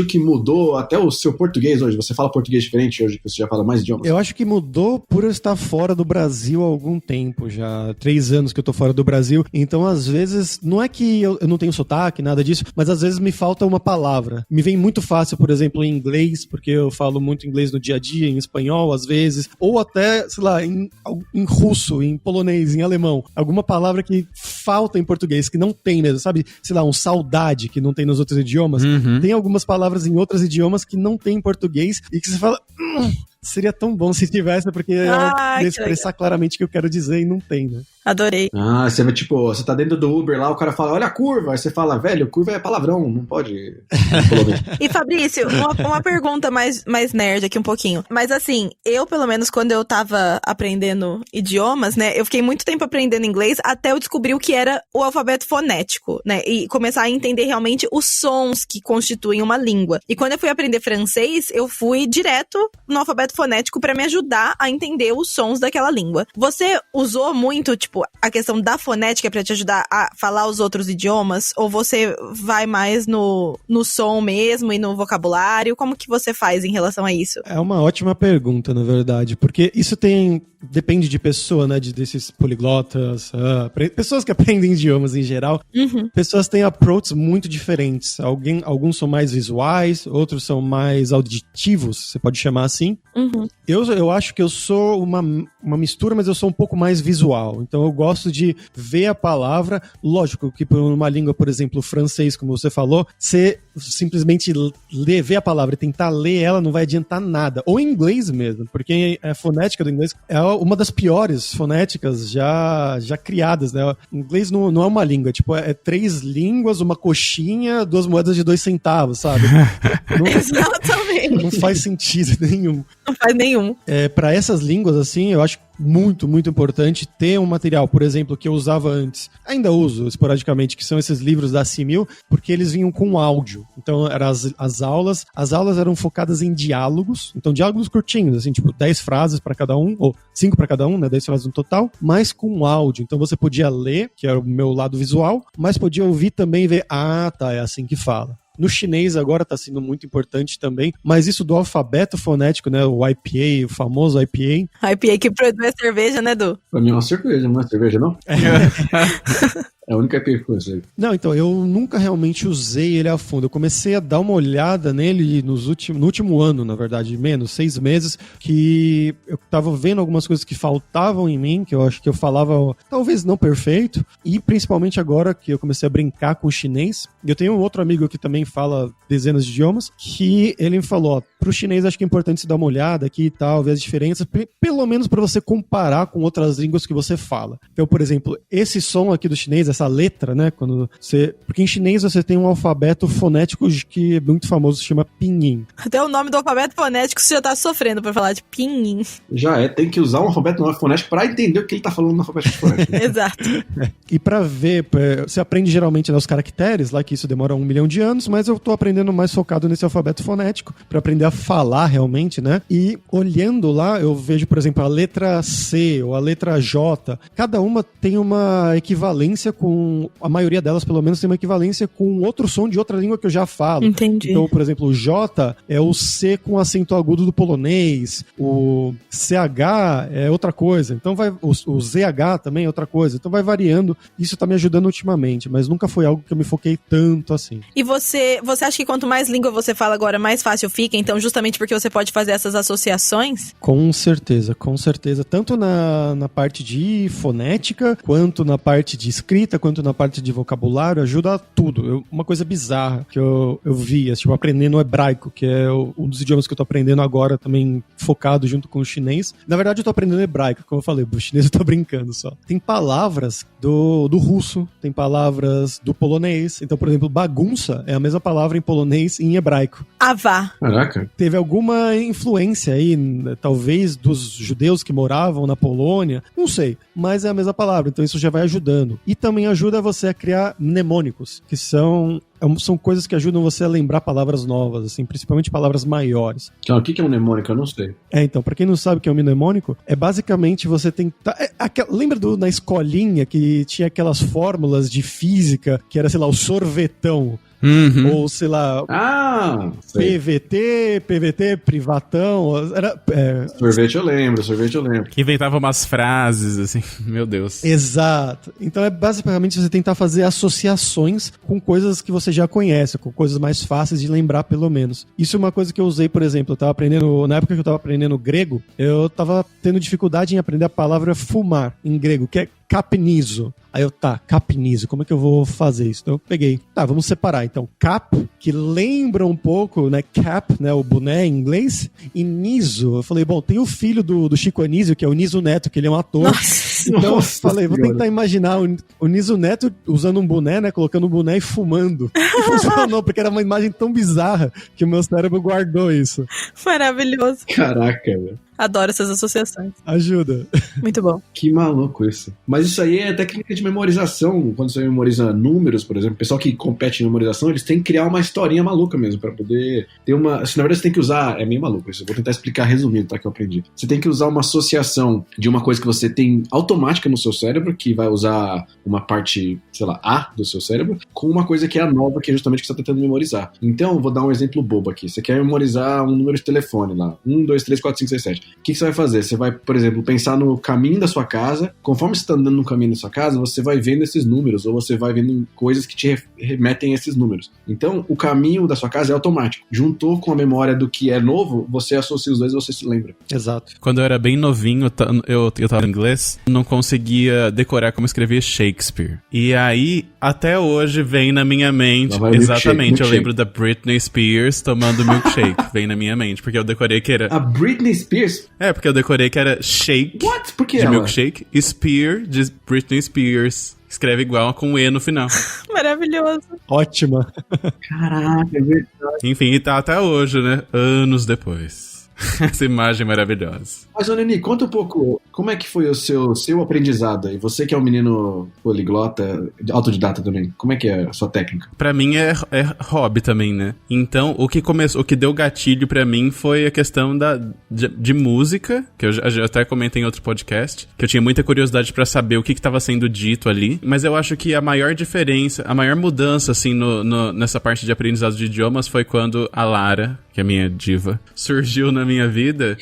que mudou até o seu português hoje? Você fala português diferente hoje, que você já fala mais idiomas? Eu acho que mudou por eu estar fora do Brasil há algum tempo, já 3 anos que eu tô fora do Brasil, então às vezes, não é que eu não tenho sotaque, nada disso, mas às vezes me falta uma palavra. Me vem muito fácil, por exemplo, em inglês, porque eu falo muito inglês no dia a dia, em espanhol às vezes, ou até, sei lá, em russo, em polonês, em alemão. Alguma palavra que falta em português, que não tem mesmo, sabe? Sei lá, um saudade que não tem nos outros idiomas. Uhum. Tem algumas palavras em outros idiomas que não tem em português e que você fala... seria tão bom se tivesse, porque eu ia expressar claramente o que eu quero dizer e não tem, né? Adorei. Você vai, tipo, você tá dentro do Uber lá, o cara fala, olha a curva, aí você fala, velho, curva é palavrão, não pode... E Fabrício, uma pergunta mais nerd aqui um pouquinho. Mas assim, eu pelo menos quando eu tava aprendendo idiomas, né, eu fiquei muito tempo aprendendo inglês até eu descobrir o que era o alfabeto fonético, né, e começar a entender realmente os sons que constituem uma língua. E quando eu fui aprender francês, eu fui direto no alfabeto fonético pra me ajudar a entender os sons daquela língua. Você usou muito, tipo, a questão da fonética pra te ajudar a falar os outros idiomas? Ou você vai mais no som mesmo e no vocabulário? Como que você faz em relação a isso? É uma ótima pergunta, na verdade, porque isso depende de pessoa, né, desses poliglotas, pessoas que aprendem idiomas em geral. Uhum. Pessoas têm approaches muito diferentes. Alguns são mais visuais, outros são mais auditivos, você pode chamar assim. Uhum. Eu acho que eu sou uma mistura, mas eu sou um pouco mais visual. Então eu gosto de ver a palavra. Lógico que por uma língua, por exemplo, francês, como você falou, você simplesmente ver a palavra e tentar ler ela não vai adiantar nada. Ou em inglês mesmo, porque a fonética do inglês é uma das piores fonéticas já criadas, né? O inglês não é uma língua, tipo, é 3 línguas, uma coxinha, 2 moedas de 2 centavos, sabe? Exatamente. Não faz sentido nenhum. Não faz nenhum. Para essas línguas, assim, eu acho que muito, muito importante ter um material, por exemplo, que eu usava antes, ainda uso esporadicamente, que são esses livros da Simil, porque eles vinham com áudio. Então, eram as aulas eram focadas em diálogos, então diálogos curtinhos, assim, tipo 10 frases para cada um, ou 5 para cada um, né, 10 frases no total, mas com áudio. Então, você podia ler, que era o meu lado visual, mas podia ouvir também e ver, é assim que fala. No chinês agora está sendo muito importante também, mas isso do alfabeto fonético, né, o IPA, o famoso IPA. IPA que produz cerveja, né, Du? Pra mim é uma cerveja, não é cerveja, não? É a única IPA que eu sei. Não, então, eu nunca realmente usei ele a fundo. Eu comecei a dar uma olhada nele no último ano, na verdade, 6 meses, que eu tava vendo algumas coisas que faltavam em mim, que eu acho que eu falava talvez não perfeito, e principalmente agora que eu comecei a brincar com o chinês. Eu tenho um outro amigo que também fala dezenas de idiomas, que ele me falou, pro chinês acho que é importante você dar uma olhada aqui e tal, ver as diferenças, pelo menos para você comparar com outras línguas que você fala. Então, por exemplo, esse som aqui do chinês, essa letra, né, porque em chinês você tem um alfabeto fonético que é muito famoso, se chama pinyin. Até o nome do alfabeto fonético você já tá sofrendo pra falar de pinyin. Já tem que usar um alfabeto fonético pra entender o que ele tá falando no alfabeto fonético. Exato. E pra ver, você aprende geralmente os caracteres, lá que isso demora 1 milhão de anos, mas eu tô aprendendo mais focado nesse alfabeto fonético, pra aprender a falar realmente, né, e olhando lá, eu vejo, por exemplo, a letra C ou a letra J, cada uma tem uma equivalência a maioria delas, pelo menos, tem uma equivalência com outro som de outra língua que eu já falo. Entendi. Então, por exemplo, o J é o C com acento agudo do polonês, o CH é outra coisa, então o ZH também é outra coisa, então vai variando. Isso tá me ajudando ultimamente, mas nunca foi algo que eu me foquei tanto assim. E você acha que quanto mais língua você fala agora, mais fácil fica? Então, justamente porque você pode fazer essas associações? Com certeza. Tanto na parte de fonética, quanto na parte de escrita, quanto na parte de vocabulário, ajuda a tudo. Uma coisa bizarra que eu vi, tipo, aprendendo hebraico, que é um dos idiomas que eu tô aprendendo agora, também focado junto com o chinês. Na verdade, eu tô aprendendo hebraico, como eu falei, o chinês eu tô brincando só. Tem palavras do russo, tem palavras do polonês. Então, por exemplo, bagunça é a mesma palavra em polonês e em hebraico. Avá. Caraca. Teve alguma influência aí, talvez dos judeus que moravam na Polônia, não sei, mas é a mesma palavra, então isso já vai ajudando. E também ajuda você a criar mnemônicos, que são coisas que ajudam você a lembrar palavras novas, assim, principalmente palavras maiores. O que é um mnemônico? Eu não sei. Então, pra quem não sabe o que é um mnemônico, é basicamente você tentar... lembra na escolinha que tinha aquelas fórmulas de física, que era, sei lá, o sorvetão? Uhum. Ou, sei lá, sei. PVT, privatão. Sorvete eu lembro. Que inventava umas frases, assim, meu Deus. Exato. Então é basicamente você tentar fazer associações com coisas que você já conhece, com coisas mais fáceis de lembrar, pelo menos. Isso é uma coisa que eu usei, por exemplo, na época que eu tava aprendendo grego, eu tava tendo dificuldade em aprender a palavra fumar em grego, que é capnizo. Aí capnizo, como é que eu vou fazer isso? Então eu peguei, vamos separar. Então, cap, que lembra um pouco, né, cap, né, o boné em inglês, e Niso. Eu falei, bom, tem o filho do Chico Anísio, que é o Niso Neto, que ele é um ator. Então eu falei, vou tentar imaginar o Niso Neto usando um boné, né, colocando um boné e fumando. E funcionou, porque era uma imagem tão bizarra que o meu cérebro guardou isso. Maravilhoso. Caraca, velho. Adoro essas associações. Ajuda. Muito bom. Que maluco isso. Mas isso aí é técnica de memorização. Quando você memoriza números, por exemplo, o pessoal que compete em memorização, eles têm que criar uma historinha maluca mesmo, pra poder ter uma... Na verdade, você tem que usar... É meio maluco isso. Eu vou tentar explicar resumido, que eu aprendi. Você tem que usar uma associação de uma coisa que você tem automática no seu cérebro, que vai usar uma parte, sei lá, A do seu cérebro, com uma coisa que é a nova, que é justamente o que você tá tentando memorizar. Então, vou dar um exemplo bobo aqui. Você quer memorizar um número de telefone lá. 1, 2, 3, 4, 5, 6, 7. O que você vai fazer? Você vai, por exemplo, pensar no caminho da sua casa. Conforme você está andando no caminho da sua casa, você vai vendo esses números, ou você vai vendo coisas que te remetem a esses números. Então, o caminho da sua casa é automático. Juntou com a memória do que é novo, você associa os dois e você se lembra. Exato. Quando eu era bem novinho, eu tava em inglês, não conseguia decorar como escrever Shakespeare. E aí, até hoje, vem na minha mente, exatamente, eu lembro da Britney Spears tomando milkshake. Vem na minha mente, porque eu decorei que era... A Britney Spears? Porque eu decorei que era shake Por que de ela? milkshake, Spear de Britney Spears. Escreve igual com E no final. Maravilhoso. Ótima. Caraca, é verdade. Enfim, e tá até hoje, né? Anos depois. Essa imagem maravilhosa. Mas, ô Nini, conta um pouco, como é que foi o seu aprendizado aí? Você que é um menino poliglota, autodidata também, como é que é a sua técnica? Pra mim é hobby também, né? Então, o que deu gatilho pra mim foi a questão de música, que eu até comentei em outro podcast, que eu tinha muita curiosidade pra saber o que tava sendo dito ali, mas eu acho que a maior diferença, a maior mudança, assim, nessa parte de aprendizado de idiomas foi quando a Lara, que é a minha diva, surgiu na minha vida,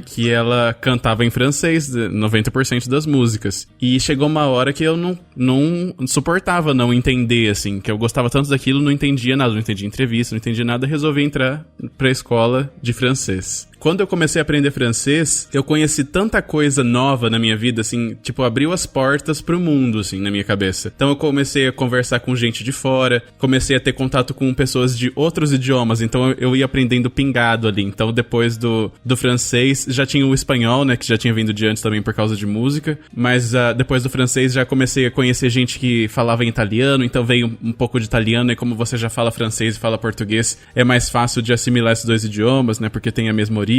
que ela cantava em francês 90% das músicas. E chegou uma hora que eu não suportava não entender, assim, que eu gostava tanto daquilo, não entendia nada, não entendia entrevista, não entendia nada, resolvi entrar pra escola de francês. Quando eu comecei a aprender francês, eu conheci tanta coisa nova na minha vida, assim, tipo, abriu as portas pro mundo, assim, na minha cabeça. Então eu comecei a conversar com gente de fora, comecei a ter contato com pessoas de outros idiomas, então eu ia aprendendo pingado ali. Então depois do francês, já tinha o espanhol, né, que já tinha vindo de antes também por causa de música, mas depois do francês já comecei a conhecer gente que falava em italiano, então veio um pouco de italiano, e como você já fala francês e fala português, é mais fácil de assimilar esses dois idiomas, né, porque tem a mesma origem.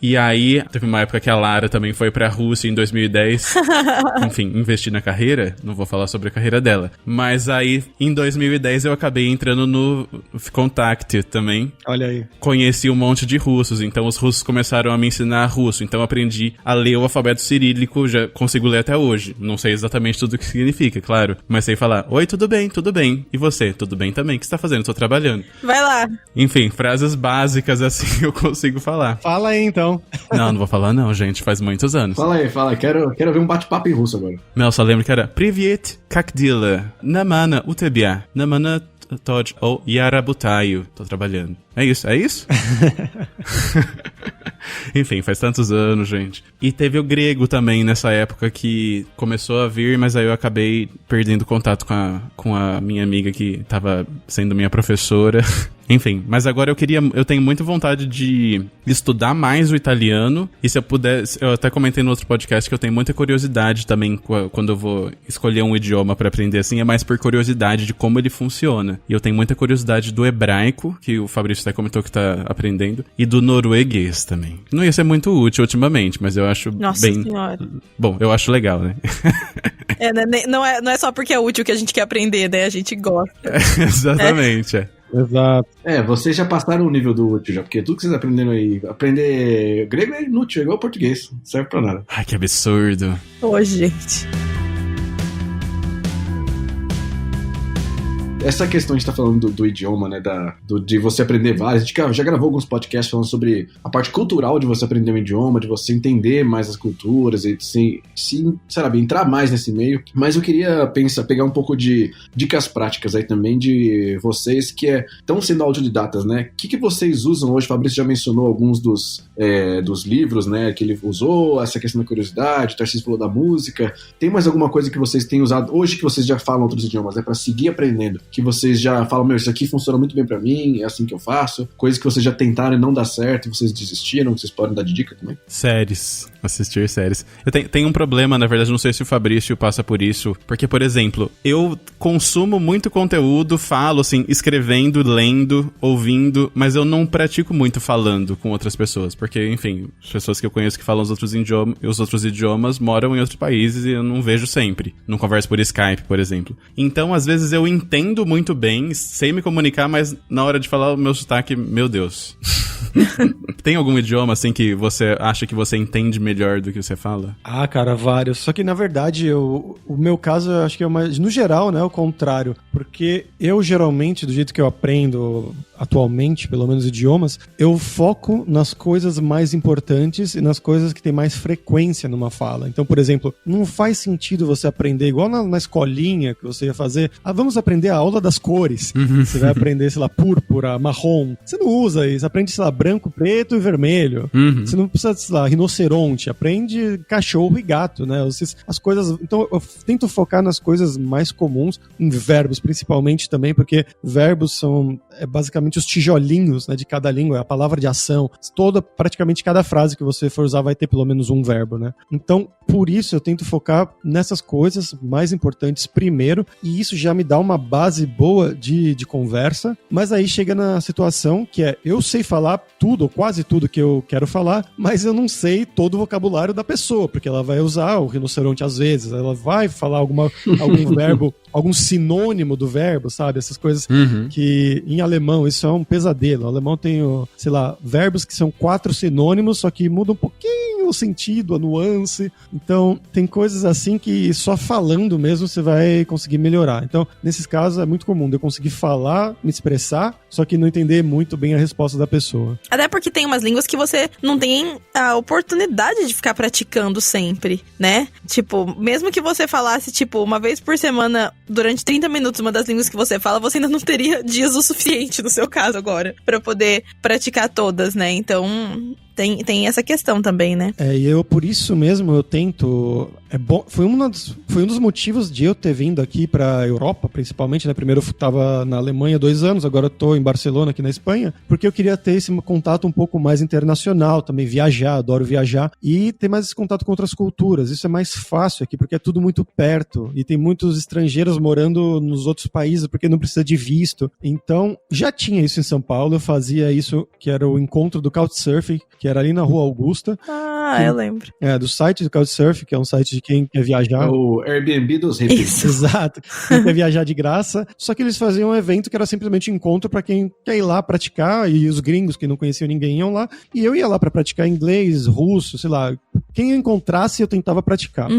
E aí, teve uma época que a Lara também foi pra Rússia em 2010. Enfim, investi na carreira. Não vou falar sobre a carreira dela. Mas aí, em 2010, eu acabei entrando no Contact também. Olha aí. Conheci um monte de russos. Então, os russos começaram a me ensinar russo. Então, eu aprendi a ler o alfabeto cirílico. Já consigo ler até hoje. Não sei exatamente tudo o que significa, claro. Mas sei falar, oi, tudo bem, tudo bem. E você? Tudo bem também? O que você tá fazendo? Tô trabalhando. Vai lá. Enfim, frases básicas assim eu consigo falar. Fala aí, então. Não vou falar não, gente. Faz muitos anos. Fala aí. Quero ver um bate-papo em russo agora. Não, só lembro que era Privyet, как дела? Nормально, у тебя? Nормально, тож, ou Yarabutayu. Tô trabalhando. É isso? Enfim, faz tantos anos, gente. E teve o grego também nessa época que começou a vir, mas aí eu acabei perdendo contato com a minha amiga que tava sendo minha professora. Enfim, mas agora eu tenho muita vontade de estudar mais o italiano, e se eu pudesse, eu até comentei no outro podcast que eu tenho muita curiosidade também quando eu vou escolher um idioma pra aprender, assim, é mais por curiosidade de como ele funciona. E eu tenho muita curiosidade do hebraico, que o Fabrício até comentou que tá aprendendo, e do norueguês também. Não ia ser muito útil ultimamente, mas eu acho Nossa bem... Senhora. Bom, eu acho legal, né? Não é só porque é útil que a gente quer aprender, né? A gente gosta. Exatamente, Exato. Vocês já passaram o nível do útil já, porque tudo que vocês aprenderam aí, aprender grego é inútil, é igual português, não serve pra nada. Ai, que absurdo. Ô, gente. Essa questão, a gente tá falando do idioma, né, de você aprender vários, a gente já gravou alguns podcasts falando sobre a parte cultural de você aprender um idioma, de você entender mais as culturas, e sabe, entrar mais nesse meio, mas eu queria pegar um pouco de dicas práticas aí também de vocês que estão sendo autodidatas, né, o que vocês usam hoje? O Fabrício já mencionou alguns dos livros, né, que ele usou, essa questão da curiosidade, o Tarcísio falou da música, tem mais alguma coisa que vocês têm usado hoje que vocês já falam outros idiomas, né, pra seguir aprendendo? Que vocês já falam, isso aqui funciona muito bem pra mim, é assim que eu faço. Coisas que vocês já tentaram e não dá certo, vocês desistiram, vocês podem dar de dica também? Séries. Assistir séries. Eu tenho um problema, na verdade, não sei se o Fabrício passa por isso, porque, por exemplo, eu consumo muito conteúdo, falo, assim, escrevendo, lendo, ouvindo, mas eu não pratico muito falando com outras pessoas, porque, enfim, as pessoas que eu conheço que falam os outros idiomas moram em outros países e eu não vejo sempre. Não converso por Skype, por exemplo. Então, às vezes, eu entendo muito bem, sei me comunicar, mas na hora de falar o meu sotaque, meu Deus. Tem algum idioma, assim, que você acha que você entende melhor do que você fala? Ah, cara, vários. Só que, na verdade, o meu caso, eu acho que é mais... No geral, né, o contrário. Porque eu, geralmente, do jeito que eu aprendo atualmente, pelo menos idiomas, eu foco nas coisas mais importantes e nas coisas que tem mais frequência numa fala. Então, por exemplo, não faz sentido você aprender igual na escolinha que você ia fazer. Vamos aprender a aula das cores. Você vai aprender, sei lá, púrpura, marrom. Você não usa isso. Aprende, sei lá, branco, preto e vermelho. Você não precisa, sei lá, rinoceronte. Aprende cachorro e gato, né? As coisas... Então, eu tento focar nas coisas mais comuns, em verbos, principalmente também, porque verbos são basicamente os tijolinhos, né, de cada língua, a palavra de ação. Praticamente cada frase que você for usar vai ter pelo menos um verbo, né? Então, por isso eu tento focar nessas coisas mais importantes primeiro, e isso já me dá uma base boa de conversa, mas aí chega na situação que eu sei falar tudo, ou quase tudo que eu quero falar, mas eu não sei todo o vocabulário da pessoa, porque ela vai usar o rinoceronte às vezes, ela vai falar algum verbo, algum sinônimo do verbo, sabe? Essas coisas que em alemão isso é um pesadelo. O alemão tem, sei lá, verbos que são 4 sinônimos, só que muda um pouquinho o sentido, a nuance. Então, tem coisas assim que só falando mesmo você vai conseguir melhorar. Então, nesses casos é muito comum de eu conseguir falar, me expressar, só que não entender muito bem a resposta da pessoa. Até porque tem umas línguas que você não tem a oportunidade de ficar praticando sempre, né? Tipo, mesmo que você falasse, tipo, uma vez por semana, durante 30 minutos, uma das línguas que você fala, você ainda não teria dias o suficiente, no seu caso agora, pra poder praticar todas, né? Então, tem essa questão também, né? E eu, por isso mesmo, eu tento... Foi um dos motivos de eu ter vindo aqui pra Europa, principalmente, né? Primeiro eu tava na Alemanha 2 anos, agora eu tô em Barcelona, aqui na Espanha, porque eu queria ter esse contato um pouco mais internacional, também viajar, adoro viajar, e ter mais esse contato com outras culturas. Isso é mais fácil aqui, porque é tudo muito perto, e tem muitos estrangeiros morando nos outros países, porque não precisa de visto. Então, já tinha isso em São Paulo, eu fazia isso, que era o encontro do Couchsurfing, que era ali na Rua Augusta. Eu lembro. Do site do Couchsurfing, que é um site de quem quer viajar. O Airbnb dos hippies. Exato. Quem quer viajar de graça. Só que eles faziam um evento que era simplesmente um encontro pra quem quer ir lá praticar, e os gringos que não conheciam ninguém iam lá, e eu ia lá pra praticar inglês, russo, sei lá. Quem eu encontrasse, eu tentava praticar.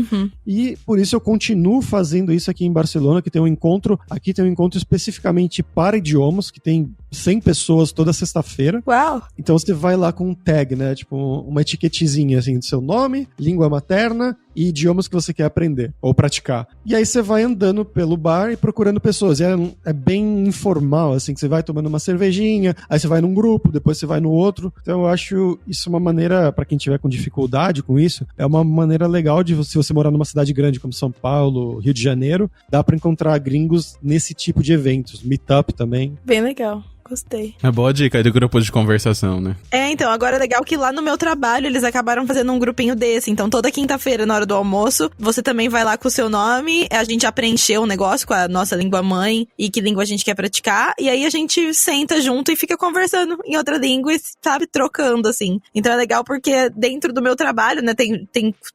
E por isso eu continuo fazendo isso aqui em Barcelona, que tem um encontro, aqui tem um encontro especificamente para idiomas, que tem 100 pessoas toda sexta-feira. Uau! Então você vai lá com um tag, né? Tipo, uma etiquetezinha assim do seu nome, língua materna e idiomas que você quer aprender ou praticar. E aí você vai andando pelo bar e procurando pessoas. E é bem informal, assim, que você vai tomando uma cervejinha, aí você vai num grupo, depois você vai no outro. Então eu acho isso uma maneira, pra quem tiver com dificuldade com isso, é uma maneira legal de, se você morar numa cidade grande como São Paulo, Rio de Janeiro, dá pra encontrar gringos nesse tipo de eventos. Meetup também. Bem legal. Gostei. É boa dica aí do grupo de conversação, né? Então, agora é legal que lá no meu trabalho eles acabaram fazendo um grupinho desse. Então, toda quinta-feira, na hora do almoço, você também vai lá com o seu nome, a gente já preencheu o negócio com a nossa língua mãe e que língua a gente quer praticar, e aí a gente senta junto e fica conversando em outra língua e, sabe, trocando, assim. Então é legal porque dentro do meu trabalho, né,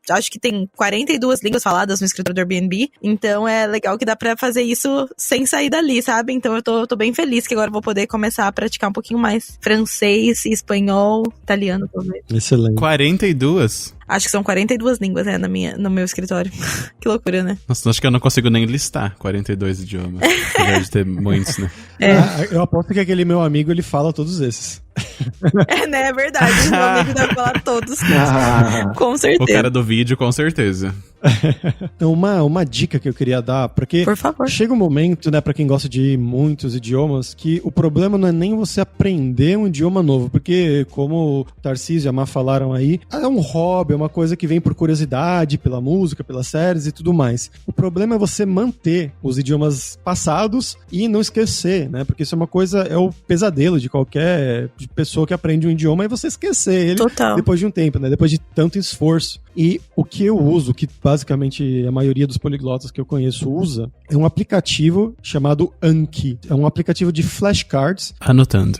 acho que tem 42 línguas faladas no escritório do Airbnb, então é legal que dá pra fazer isso sem sair dali, sabe? Então eu tô bem feliz que agora eu vou poder começar a praticar um pouquinho mais francês, espanhol, italiano talvez. Excelente. 42? Acho que são 42 línguas, né, no meu escritório. Que loucura, né? Nossa, acho que eu não consigo nem listar 42 idiomas. Apesar de ter muitos, né? Eu aposto que aquele meu amigo, ele fala todos esses. Né, é verdade. Meu amigo deve falar todos. Com certeza. O cara do vídeo, com certeza. Então, uma dica que eu queria dar, porque por favor, chega um momento, né, pra quem gosta de muitos idiomas, que o problema não é nem você aprender um idioma novo, porque como o Tarcísio e a Má falaram aí, é um hobby, é uma coisa que vem por curiosidade, pela música, pelas séries e tudo mais. O problema é você manter os idiomas passados e não esquecer, né, porque isso é uma coisa, é o pesadelo de qualquer pessoa que aprende um idioma, é você esquecer ele. Total. Depois de um tempo, né, depois de tanto esforço. E o que eu uso, que basicamente a maioria dos poliglotas que eu conheço usa, é um aplicativo chamado Anki. É um aplicativo de flashcards. Anotando.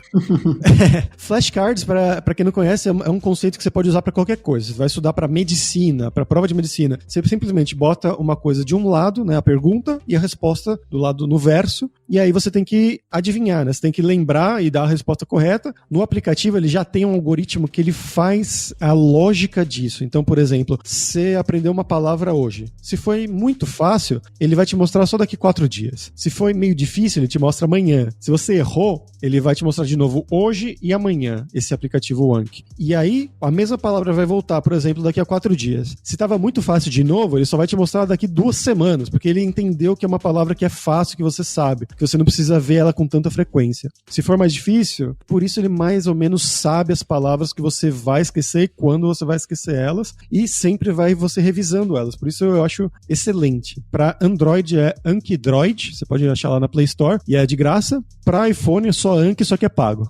Flashcards, pra quem não conhece, é um conceito que você pode usar pra qualquer coisa. Você vai estudar pra medicina, pra prova de medicina. Você simplesmente bota uma coisa de um lado, né, a pergunta, e a resposta do lado no verso, e aí você tem que adivinhar, né? Você tem que lembrar e dar a resposta correta. No aplicativo, ele já tem um algoritmo que ele faz a lógica disso. Então, por exemplo, você aprendeu uma palavra hoje. Se foi muito fácil, ele vai te mostrar só daqui 4 dias. Se foi meio difícil, ele te mostra amanhã. Se você errou, ele vai te mostrar de novo hoje e amanhã, esse aplicativo Anki. E aí, a mesma palavra vai voltar, por exemplo, daqui a 4 dias. Se estava muito fácil de novo, ele só vai te mostrar daqui 2 semanas, porque ele entendeu que é uma palavra que é fácil, que você sabe, que você não precisa ver ela com tanta frequência. Se for mais difícil, por isso ele mais ou menos sabe as palavras que você vai esquecer e quando você vai esquecer elas, e sempre vai você revisando elas. Por isso eu acho excelente. Para Android é Ankydroid, você pode achar lá na Play Store, e é de graça. Para iPhone é só Anki, só que é pago.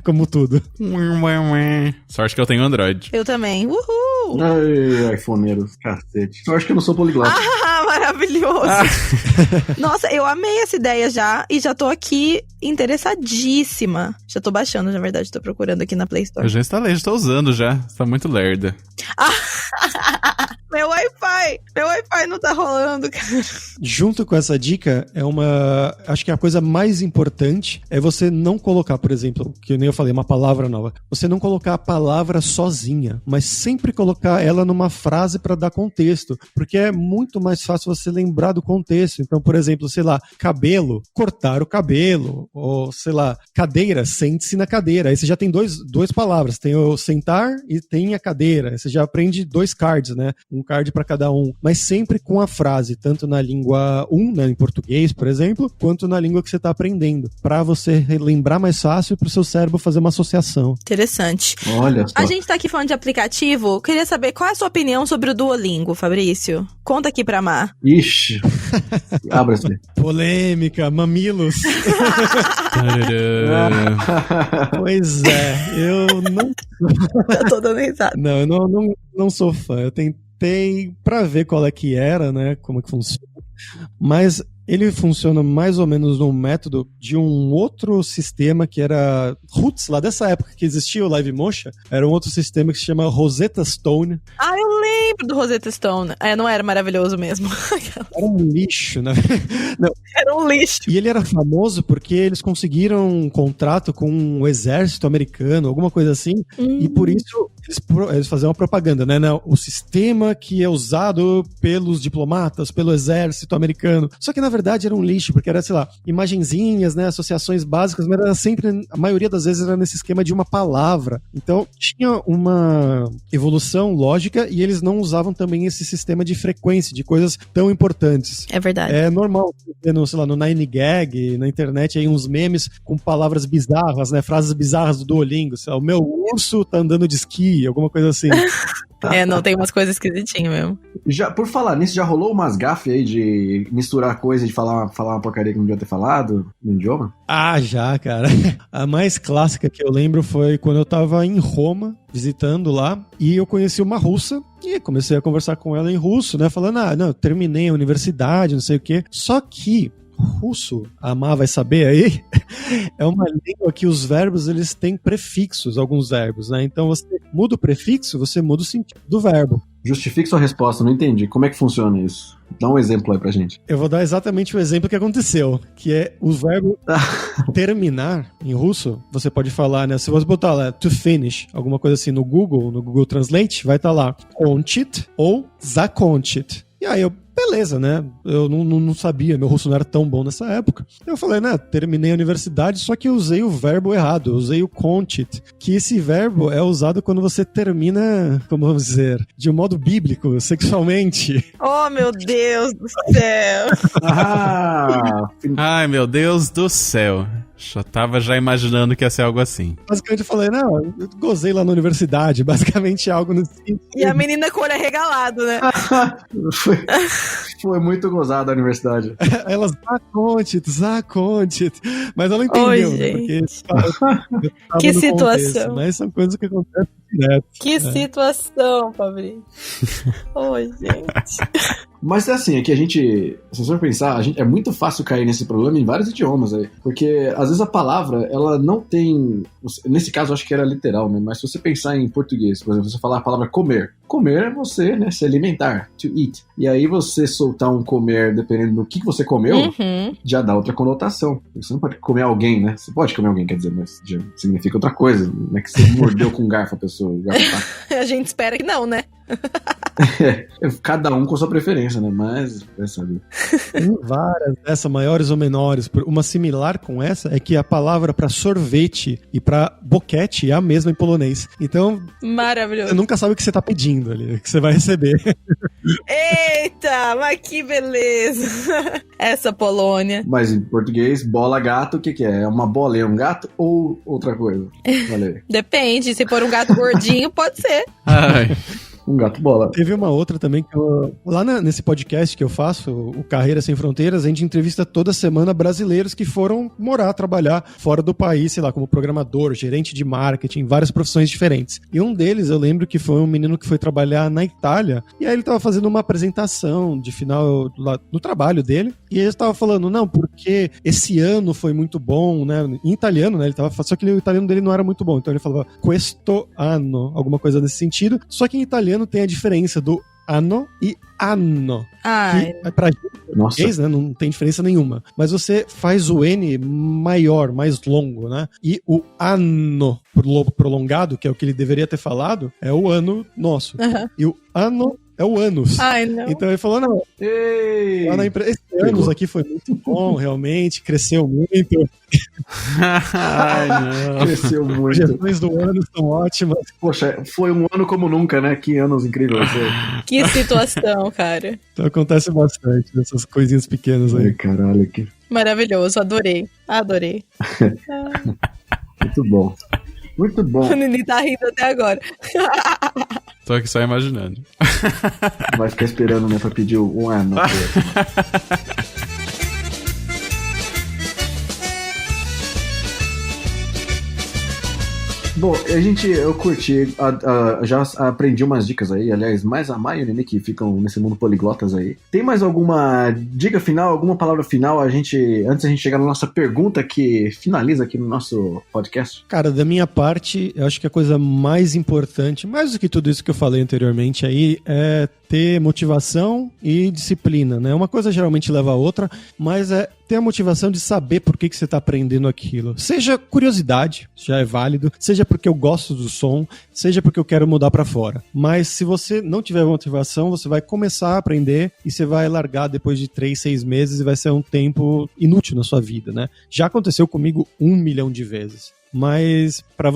Como tudo. Sorte que eu tenho Android. Eu também. Uhul! Ai, iPhoneiros, cacete. Eu acho que eu não sou poliglota. Maravilhoso. Nossa, eu amei essa ideia já e já tô aqui interessadíssima. Já tô baixando, na verdade, tô procurando aqui na Play Store. Eu já instalei, já tô usando já. Você tá muito lerda. Meu Wi-Fi não tá rolando, cara. Junto com essa dica, acho que a coisa mais importante é você não colocar, por exemplo, que nem eu falei, uma palavra nova. Você não colocar a palavra sozinha, mas sempre colocar ela numa frase para dar contexto, porque é muito mais fácil você lembrar do contexto. Então, por exemplo, sei lá, cabelo, cortar o cabelo, ou sei lá, cadeira, sente-se na cadeira. Aí você já tem duas palavras, tem o sentar e tem a cadeira. Aí você já aprende 2 cards, né? Um card para cada um, mas sempre com a frase, tanto na língua né, em português, por exemplo, quanto na língua que você está aprendendo, para você lembrar mais fácil e para o seu cérebro fazer uma associação. Interessante. Olha só. A gente tá aqui falando de aplicativo, queria saber qual é a sua opinião sobre o Duolingo, Fabrício. Conta aqui pra Má. Ixi. Abra-se. Polêmica, mamilos. Pois é, eu não... Eu tô dando risada. Não, eu não sou fã. Eu tentei pra ver qual é que era, né, como é que funciona, mas ele funciona mais ou menos num método de um outro sistema que era roots, lá dessa época que existia o Livemotion, era um outro sistema que se chama Rosetta Stone. Ah, eu lembro do Rosetta Stone. Não era maravilhoso mesmo. Era um lixo, né? Não. Era um lixo. E ele era famoso porque eles conseguiram um contrato com o exército americano, alguma coisa assim, e por isso eles faziam uma propaganda, né? O sistema que é usado pelos diplomatas, pelo exército americano. Só que, na verdade, era um lixo, porque era, sei lá, imagenzinhas, né? Associações básicas, mas era sempre, a maioria das vezes era nesse esquema de uma palavra. Então, tinha uma evolução lógica e eles não usavam também esse sistema de frequência, de coisas tão importantes. É verdade. É normal ver no, sei lá, no 9gag, na internet, aí uns memes com palavras bizarras, né? Frases bizarras do Duolingo. Sei lá, o meu urso tá andando de esqui, alguma coisa assim. Não, tem umas coisas esquisitinhas mesmo. Já, por falar nisso, já rolou umas gafes aí de misturar coisa, de falar uma porcaria que não devia ter falado no idioma? Ah, já, cara. A mais clássica que eu lembro foi quando eu tava em Roma, visitando lá, e eu conheci uma russa, e comecei a conversar com ela em russo, né? Falando, não, terminei a universidade, não sei o quê. Só que russo, a Má vai saber aí, é uma língua que os verbos, eles têm prefixos, alguns verbos, né? Então você muda o prefixo, você muda o sentido do verbo. Justifique sua resposta, não entendi. Como é que funciona isso? Dá um exemplo aí pra gente. Eu vou dar exatamente o exemplo que aconteceu, que é o verbo terminar, em russo, você pode falar, né? Se você botar lá, to finish, alguma coisa assim no Google Translate, vai estar lá, konchit ou zakonchit. E aí beleza, né? Eu não sabia, meu russo não era tão bom nessa época. Eu falei, né, terminei a universidade, só que eu usei o verbo errado, eu usei o konchit, que esse verbo é usado quando você termina, como vamos dizer, de um modo bíblico, sexualmente. Oh, meu Deus do céu! Ai, meu Deus do céu. Já tava imaginando que ia ser algo assim. Basicamente eu falei, não, eu gozei lá na universidade, basicamente algo nesse sentido. E a menina com o olho arregalado, né? Foi muito gozada a universidade. Ela, Zakonchit. Mas ela entendeu, Oi, né? gente. Porque que situação. Contexto, mas são coisas que acontecem direto. Que situação, Fabrício. Oi, gente. Mas é assim, é que a gente, se você for pensar, é muito fácil cair nesse problema em vários idiomas aí. Porque às vezes a palavra, ela não tem. Nesse caso, eu acho que era literal, né? Mas se você pensar em português, por exemplo, você falar a palavra comer. Comer é você, né? Se alimentar, to eat. E aí você soltar um comer, dependendo do que você comeu, já dá outra conotação. Você não pode comer alguém, né? Você pode comer alguém, quer dizer, mas já significa outra coisa. Não é que você mordeu com um garfo a pessoa. A gente espera que não, né? Cada um com sua preferência, né? Mas, vai saber. Tem várias dessas, maiores ou menores. Uma similar com essa é que a palavra para sorvete e para boquete é a mesma em polonês. Então, maravilhoso. Você nunca sabe o que você tá pedindo ali, que você vai receber. Eita, mas que beleza. Essa Polônia. Mas em português, bola gato, o que é? É uma bola e um gato ou outra coisa? Valeu. Depende, se for um gato gordinho, pode ser. Ai. Um gato bola. Teve uma outra também que lá nesse podcast que eu faço, o Carreira Sem Fronteiras, a gente entrevista toda semana brasileiros que foram morar, trabalhar fora do país, sei lá, como programador, gerente de marketing, várias profissões diferentes. E um deles, eu lembro que foi um menino que foi trabalhar na Itália, e aí ele tava fazendo uma apresentação de final lá no trabalho dele, e ele estava falando, não, porque esse ano foi muito bom, né, em italiano, né, só que o italiano dele não era muito bom, então ele falava questo anno, alguma coisa nesse sentido, só que em italiano tem a diferença do anno e anno. Que pra gente, né, não tem diferença nenhuma. Mas você faz o N maior, mais longo, né? E o anno prolongado, que é o que ele deveria ter falado, é o ano nosso. E o anno é o ânus. Ai, não. Então ele falou, não. Esse ânus aqui foi muito bom, realmente, cresceu muito. Ai, não. Cresceu muito. As projeções do ano são ótimas. Poxa, foi um ano como nunca, né? Que anos incríveis. Que situação, cara. Então acontece bastante essas coisinhas pequenas aí. Ai, caralho. Que... Maravilhoso, adorei. Muito bom. Muito bom. O Nini tá rindo até agora. Tô aqui só imaginando. Vai ficar esperando, né, pra pedir um ano. Bom, eu curti, já aprendi umas dicas aí, aliás, mais a Maia e o Nenê que ficam nesse mundo poliglotas aí. Tem mais alguma dica final, alguma palavra final, antes da gente chegar na nossa pergunta que finaliza aqui no nosso podcast? Cara, da minha parte, eu acho que a coisa mais importante, mais do que tudo isso que eu falei anteriormente aí, é ter motivação e disciplina, né? Uma coisa geralmente leva a outra, mas é ter a motivação de saber por que você está aprendendo aquilo. Seja curiosidade, já é válido, seja porque eu gosto do som, seja porque eu quero mudar para fora. Mas se você não tiver motivação, você vai começar a aprender e você vai largar depois de 3, 6 meses e vai ser um tempo inútil na sua vida, né? Já aconteceu comigo 1 milhão de vezes. Mas para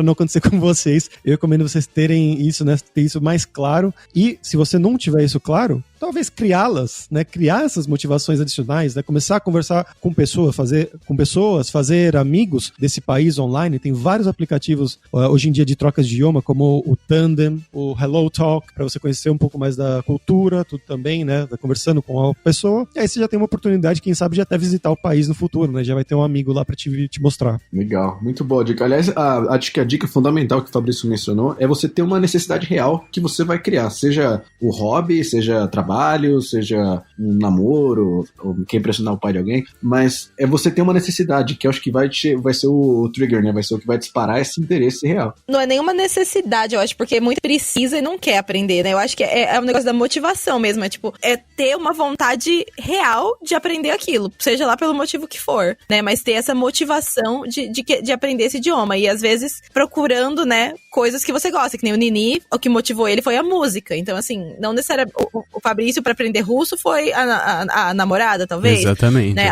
não acontecer com vocês, eu recomendo vocês terem isso, né? Ter isso mais claro. E se você não tiver isso claro, talvez criá-las, né? Criar essas motivações adicionais, né? Começar a conversar com pessoas, fazer amigos desse país online. Tem vários aplicativos hoje em dia de trocas de idioma, como o Tandem, o Hello Talk, para você conhecer um pouco mais da cultura, tudo também, né? Conversando com a pessoa. E aí você já tem uma oportunidade, quem sabe, de até visitar o país no futuro, né? Já vai ter um amigo lá para te mostrar. Legal. Muito boa dica. Aliás, acho que a dica fundamental que o Fabrício mencionou é você ter uma necessidade real que você vai criar. Seja o hobby, seja trabalho, seja um namoro, ou quer impressionar o pai de alguém, mas é você ter uma necessidade, que eu acho que vai ser o trigger, né? Vai ser o que vai disparar esse interesse real. Não é nenhuma necessidade, eu acho, porque muito precisa e não quer aprender, né? Eu acho que é um negócio da motivação mesmo, é ter uma vontade real de aprender aquilo, seja lá pelo motivo que for, né? Mas ter essa motivação de aprender esse idioma. E às vezes procurando, né, coisas que você gosta, que nem o Nini, o que motivou ele foi a música. Então, assim, não necessariamente. O Fabrício, pra aprender russo, foi a namorada, talvez. Exatamente. Né?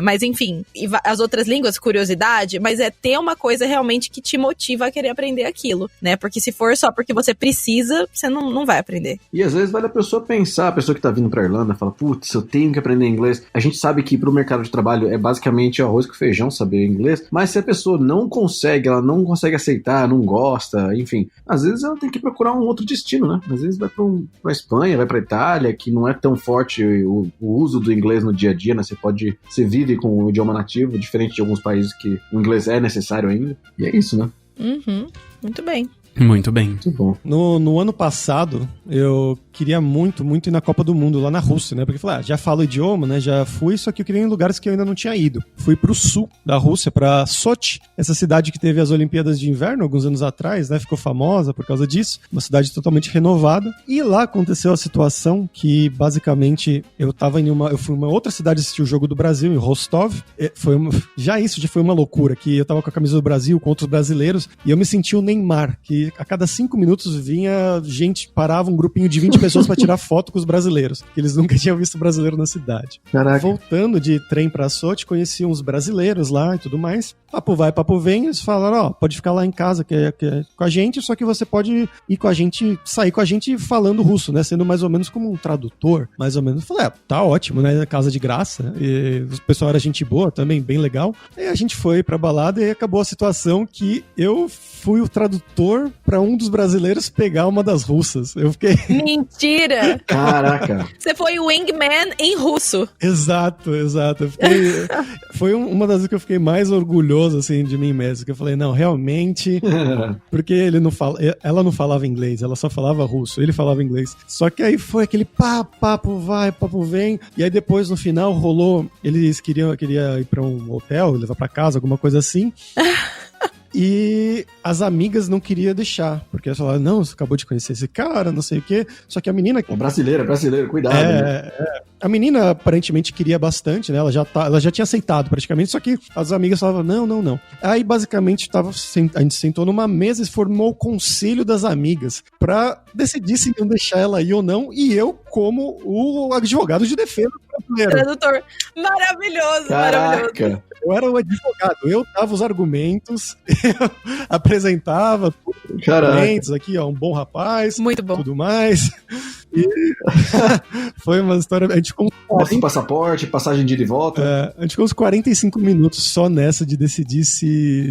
Mas enfim, e as outras línguas, curiosidade, mas é ter uma coisa realmente que te motiva a querer aprender aquilo, né? Porque se for só porque você precisa, você não vai aprender. E às vezes vale a pessoa pensar, a pessoa que tá vindo pra Irlanda, fala, putz, eu tenho que aprender inglês. A gente sabe que pro mercado de trabalho é basicamente arroz com feijão saber inglês, mas se a pessoa não consegue aceitar, não gosta, enfim, às vezes ela tem que procurar um outro destino, né? Às vezes vai pra Espanha, vai pra Itália, que não é tão forte o uso do inglês no dia a dia, né? Você vive com o idioma nativo, diferente de alguns países que o inglês é necessário ainda. E é isso, né? Uhum, muito bem. Muito bem. Muito bom. No ano passado, eu queria muito ir na Copa do Mundo, lá na Rússia, né? Porque eu falei, já falo idioma, né? Já fui, só que eu queria ir em lugares que eu ainda não tinha ido. Fui pro sul da Rússia, pra Sochi, essa cidade que teve as Olimpíadas de Inverno alguns anos atrás, né? Ficou famosa por causa disso. Uma cidade totalmente renovada. E lá aconteceu a situação que, basicamente, eu fui em uma outra cidade assistir o Jogo do Brasil, em Rostov. Já foi uma loucura, que eu tava com a camisa do Brasil, com outros brasileiros, e eu me senti o Neymar, que a cada 5 minutos parava um grupinho de 20 pessoas pra tirar foto com os brasileiros, que eles nunca tinham visto brasileiro na cidade. Caraca. Voltando de trem pra Sochi, conheci uns brasileiros lá e tudo mais. Papo vai, papo vem, eles falaram, pode ficar lá em casa que é com a gente, só que você pode ir com a gente, sair com a gente falando russo, né, sendo mais ou menos como um tradutor, mais ou menos. Eu falei, tá ótimo, né, casa de graça, e o pessoal era gente boa também, bem legal. E a gente foi pra balada e acabou a situação que eu fui o tradutor pra um dos brasileiros pegar uma das russas. Eu fiquei... Mentira! Caraca! Você foi o wingman em russo. Exato. Eu fiquei... Foi uma das vezes que eu fiquei mais orgulhoso, assim, de mim mesmo. Que eu falei, não, realmente... Porque ela não falava inglês, ela só falava russo. Ele falava inglês. Só que aí foi aquele papo vai, papo vem. E aí depois, no final, rolou... Eles queriam ir pra um hotel, levar pra casa, alguma coisa assim. E as amigas não queriam deixar, porque elas falaram, não, você acabou de conhecer esse cara, não sei o quê. Só que a menina... É brasileiro, cuidado. Né? A menina aparentemente queria bastante, né? Ela já tinha aceitado praticamente, só que as amigas falavam, não. Aí basicamente a gente sentou numa mesa e formou o conselho das amigas pra decidir se iam deixar ela ir ou não, e eu como o advogado de defesa brasileiro. Tradutor. Maravilhoso, Caraca. maravilhoso. Eu era o advogado, eu dava os argumentos, eu apresentava os argumentos aqui, ó, um bom rapaz, muito bom, tudo mais. E foi uma história. A gente ficou uns passaporte, passagem de ida e volta. A gente ficou uns 45 minutos só nessa de decidir se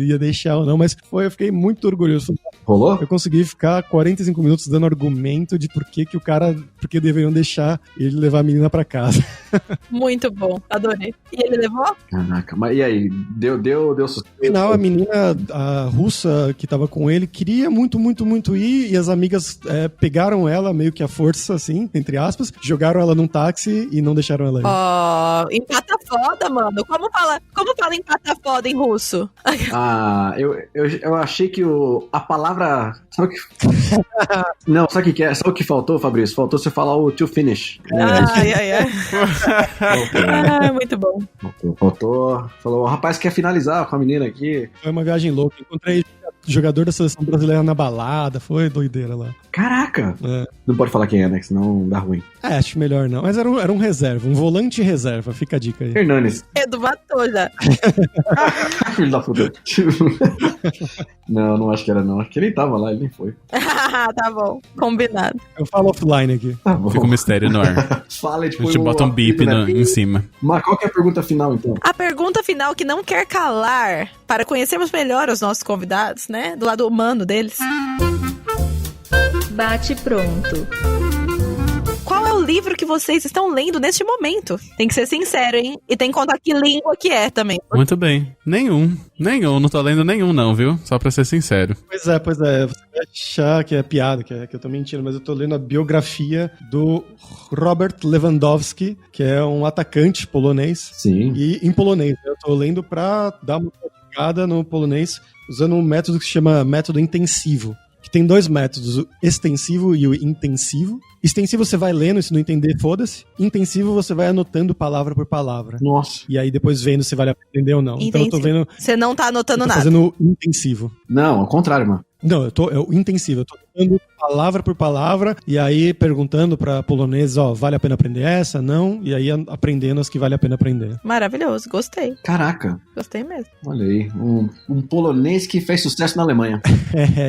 ia deixar ou não, mas eu fiquei muito orgulhoso. Rolou? Eu consegui ficar 45 minutos dando argumento de por que deveriam deixar ele levar a menina pra casa. Muito bom, adorei. E ele levou? Caraca, mas e aí? Deu sucesso? No final, a menina, a russa que tava com ele, queria muito ir, e as amigas pegaram ela meio que à força, assim, entre aspas, jogaram ela num táxi e não deixaram ela ir. Ó, empata foda, mano. Como fala empata foda em russo? Eu achei que a palavra... Sabe o que... Não, sabe o que é? Sabe o que faltou, Fabrício? Faltou você falar o to finish. Ai, muito bom. Faltou. Falou, o rapaz quer finalizar com a menina aqui. Foi uma viagem louca. Encontrei jogador da seleção brasileira na balada, foi doideira lá. Caraca! Não pode falar quem é, né? Que senão dá ruim. Acho melhor não. Mas era um reserva, um volante reserva. Fica a dica aí. Hernanes. Edu matou já. Filho da puta. Não acho que era não. Acho que ele tava lá, ele nem foi. Tá bom, combinado. Eu falo offline aqui. Tá bom. Fica um mistério no ar. Fala e a gente bota um bip em cima. Mas qual que é a pergunta final, então? A pergunta final que não quer calar, para conhecermos melhor os nossos convidados, né? Do lado humano deles. Bate pronto. Qual é o livro que vocês estão lendo neste momento? Tem que ser sincero, hein? E tem que contar que língua que é também. Muito bem. Nenhum. Não tô lendo nenhum não, viu? Só pra ser sincero. Pois é. Você vai achar que é piada, que eu tô mentindo, mas eu tô lendo a biografia do Robert Lewandowski, que é um atacante polonês. Sim. E em polonês. Eu tô lendo pra dar uma praticada no polonês usando um método que se chama método intensivo. Que tem dois métodos, o extensivo e o intensivo. Extensivo você vai lendo, se não entender, foda-se. Intensivo você vai anotando palavra por palavra. Nossa. E aí depois vendo se vale aprender ou não. Intensivo. Então eu tô vendo... Você não tá anotando nada. Fazendo intensivo. Não, ao contrário, mano. Não, o intensivo. Eu tô lendo palavra por palavra e aí perguntando pra poloneses, vale a pena aprender essa? Não? E aí aprendendo as que vale a pena aprender. Maravilhoso, gostei. Caraca. Gostei mesmo. Olha aí, um polonês que fez sucesso na Alemanha.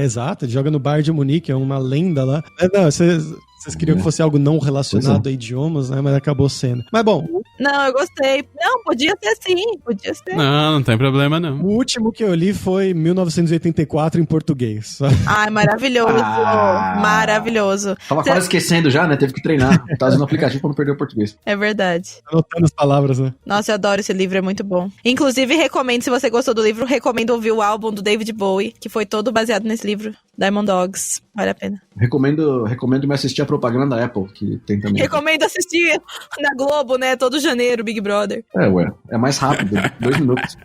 Exato. Ele joga no Bayern de Munique, é uma lenda lá. Vocês queriam que fosse algo não relacionado a idiomas, né? Mas acabou sendo. Mas bom. Não, eu gostei. Não, podia ser sim. Podia ser. Não tem problema não. O último que eu li foi 1984 em português. Ai, maravilhoso. Maravilhoso. Tava quase esquecendo já, né? Teve que treinar. Tava usando o aplicativo pra não perder o português. É verdade. Anotando as palavras, né? Nossa, eu adoro esse livro, é muito bom. Inclusive, recomendo, se você gostou do livro, recomendo ouvir o álbum do David Bowie, que foi todo baseado nesse livro. Diamond Dogs. Vale a pena. Recomendo me assistir a propaganda da Apple, que tem também. Recomendo assistir na Globo, né? Todo janeiro, Big Brother. É mais rápido, 2 minutos.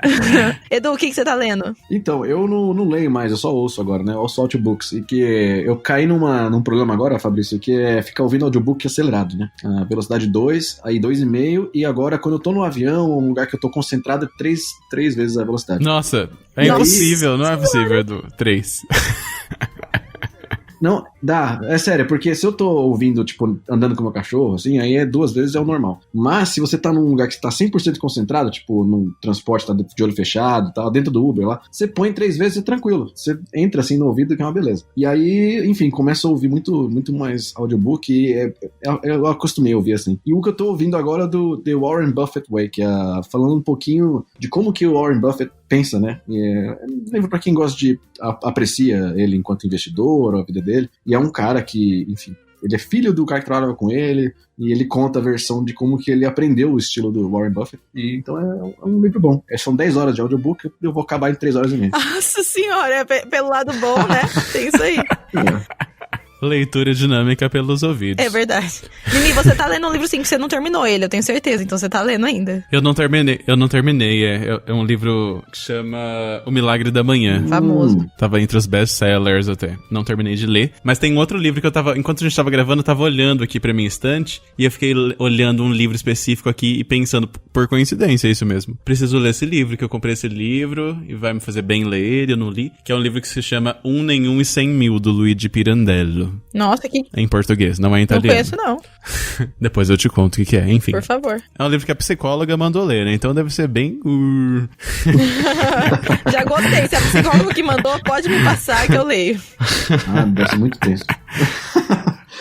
Edu, o que você tá lendo? Então, eu não leio mais, eu só ouço agora, né? Eu ouço audiobooks. E que eu caí num programa agora, Fabrício, que é ficar ouvindo audiobook acelerado, né? A velocidade 2, aí 2,5, e agora quando eu tô no avião, um lugar que eu tô concentrado, 3 vezes a velocidade. Nossa, impossível, não é possível, Edu. 3. Não, dá, é sério, porque se eu tô ouvindo, tipo, andando com o meu cachorro, assim, aí 2 vezes é o normal. Mas se você tá num lugar que você tá 100% concentrado, tipo, num transporte, tá de olho fechado, tá dentro do Uber lá, você põe 3 vezes e é tranquilo. Você entra assim no ouvido que é uma beleza. E aí, enfim, começa a ouvir muito mais audiobook e eu acostumei a ouvir assim. E o que eu tô ouvindo agora é do The Warren Buffett Way, que é falando um pouquinho de como que o Warren Buffett pensa, né? É um livro pra quem gosta de... aprecia ele enquanto investidor, ou a vida dele. E é um cara que, enfim, ele é filho do cara que trabalhava com ele, e ele conta a versão de como que ele aprendeu o estilo do Warren Buffett. E então é um livro bom. São 10 horas de audiobook, eu vou acabar em 3 horas e meia. Nossa senhora, pelo lado bom, né? Tem isso aí. Leitura dinâmica pelos ouvidos. É verdade. Mimi, você tá lendo um livro sim que você não terminou ele, eu tenho certeza, então você tá lendo ainda. Eu não terminei. É um livro que chama O Milagre da Manhã. Famoso. Tava entre os best-sellers até. Não terminei de ler. Mas tem outro livro que eu tava... Enquanto a gente tava gravando, eu tava olhando aqui pra minha estante. E eu fiquei olhando um livro específico aqui e pensando, por coincidência, é isso mesmo. Preciso ler esse livro, que eu comprei esse livro e vai me fazer bem ler ele, eu não li. Que é um livro que se chama Um Nenhum e 100 Mil, do Luigi Pirandello. Nossa, que... Em português, não é em italiano. Não conheço, não. Depois eu te conto o que é, enfim. Por favor. É um livro que a psicóloga mandou ler, né? Então deve ser bem... Já gostei. Se a psicóloga que mandou, pode me passar que eu leio. Deve ser muito tenso.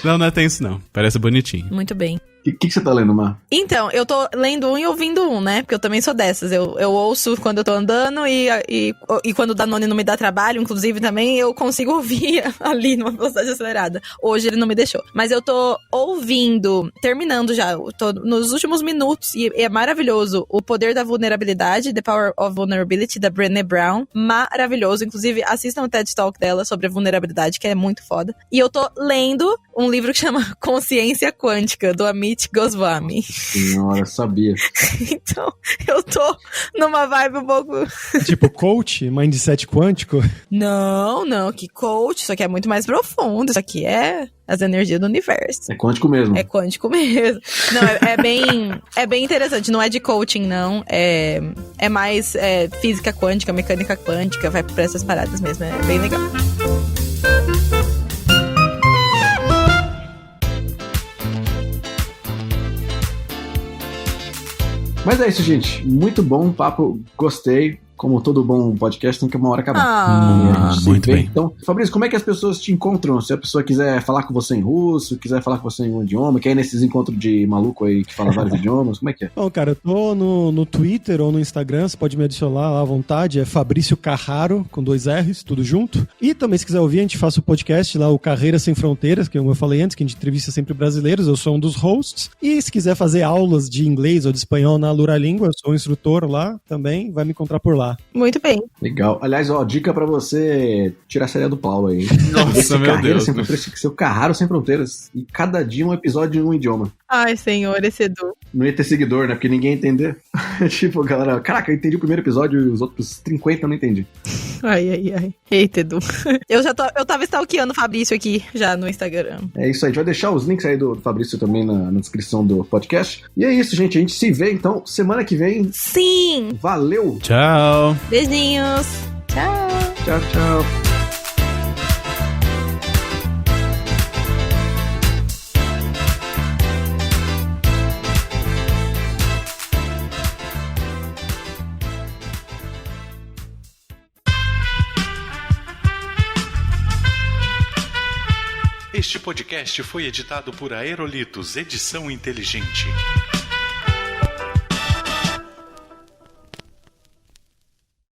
Não é tenso, não. Parece bonitinho. Muito bem. O que você tá lendo, Mar? Então, eu tô lendo um e ouvindo um, né? Porque eu também sou dessas. Eu ouço quando eu tô andando e quando o Danone não me dá trabalho, inclusive, também, eu consigo ouvir ali numa velocidade acelerada. Hoje ele não me deixou. Mas eu tô ouvindo, terminando já, eu tô nos últimos minutos, e é maravilhoso, O Poder da Vulnerabilidade, The Power of Vulnerability, da Brené Brown. Maravilhoso. Inclusive, assistam o TED Talk dela sobre a vulnerabilidade, que é muito foda. E eu tô lendo um livro que chama Consciência Quântica, do Amit Goswami. Senhora, sabia. Então, eu tô numa vibe um pouco... Tipo coach, mindset quântico? Não, que coach, isso aqui é muito mais profundo, isso aqui é as energias do universo. É quântico mesmo. É quântico mesmo. Não, é bem interessante, não é de coaching, não, é mais física quântica, mecânica quântica, vai pra essas paradas mesmo, é bem legal. Mas é isso, gente. Muito bom papo. Gostei. Como todo bom podcast, tem que uma hora acabar. Muito bem. Então, Fabrício, como é que as pessoas te encontram? Se a pessoa quiser falar com você em russo, quiser falar com você em um idioma, quer ir nesses encontros de maluco aí que fala vários idiomas, como é que é? Bom, cara, eu tô no Twitter ou no Instagram, você pode me adicionar lá à vontade, é Fabrício Carraro, com 2 R's, tudo junto. E também, se quiser ouvir, a gente faz o podcast lá, o Carreira Sem Fronteiras, que como eu falei antes, que a gente entrevista sempre brasileiros, eu sou um dos hosts. E se quiser fazer aulas de inglês ou de espanhol na Luralíngua, eu sou um instrutor lá também, vai me encontrar por lá. Muito bem. Legal. Aliás, dica pra você tirar a série do Paulo aí. Nossa, meu Deus. Seu Carraro Sem Fronteiras. E cada dia um episódio em um idioma. Ai, senhor, esse Edu. Não ia ter seguidor, né? Porque ninguém ia entender. Tipo, galera, caraca, eu entendi o primeiro episódio e os outros 50 eu não entendi. Ai. Eita, Edu. Eu tava stalkeando o Fabrício aqui já no Instagram. É isso aí. A gente vai deixar os links aí do Fabrício também na descrição do podcast. E é isso, gente. A gente se vê, então, semana que vem. Sim! Valeu! Tchau! Beijinhos! Tchau! Tchau. Este podcast foi editado por Aerolitos Edição Inteligente.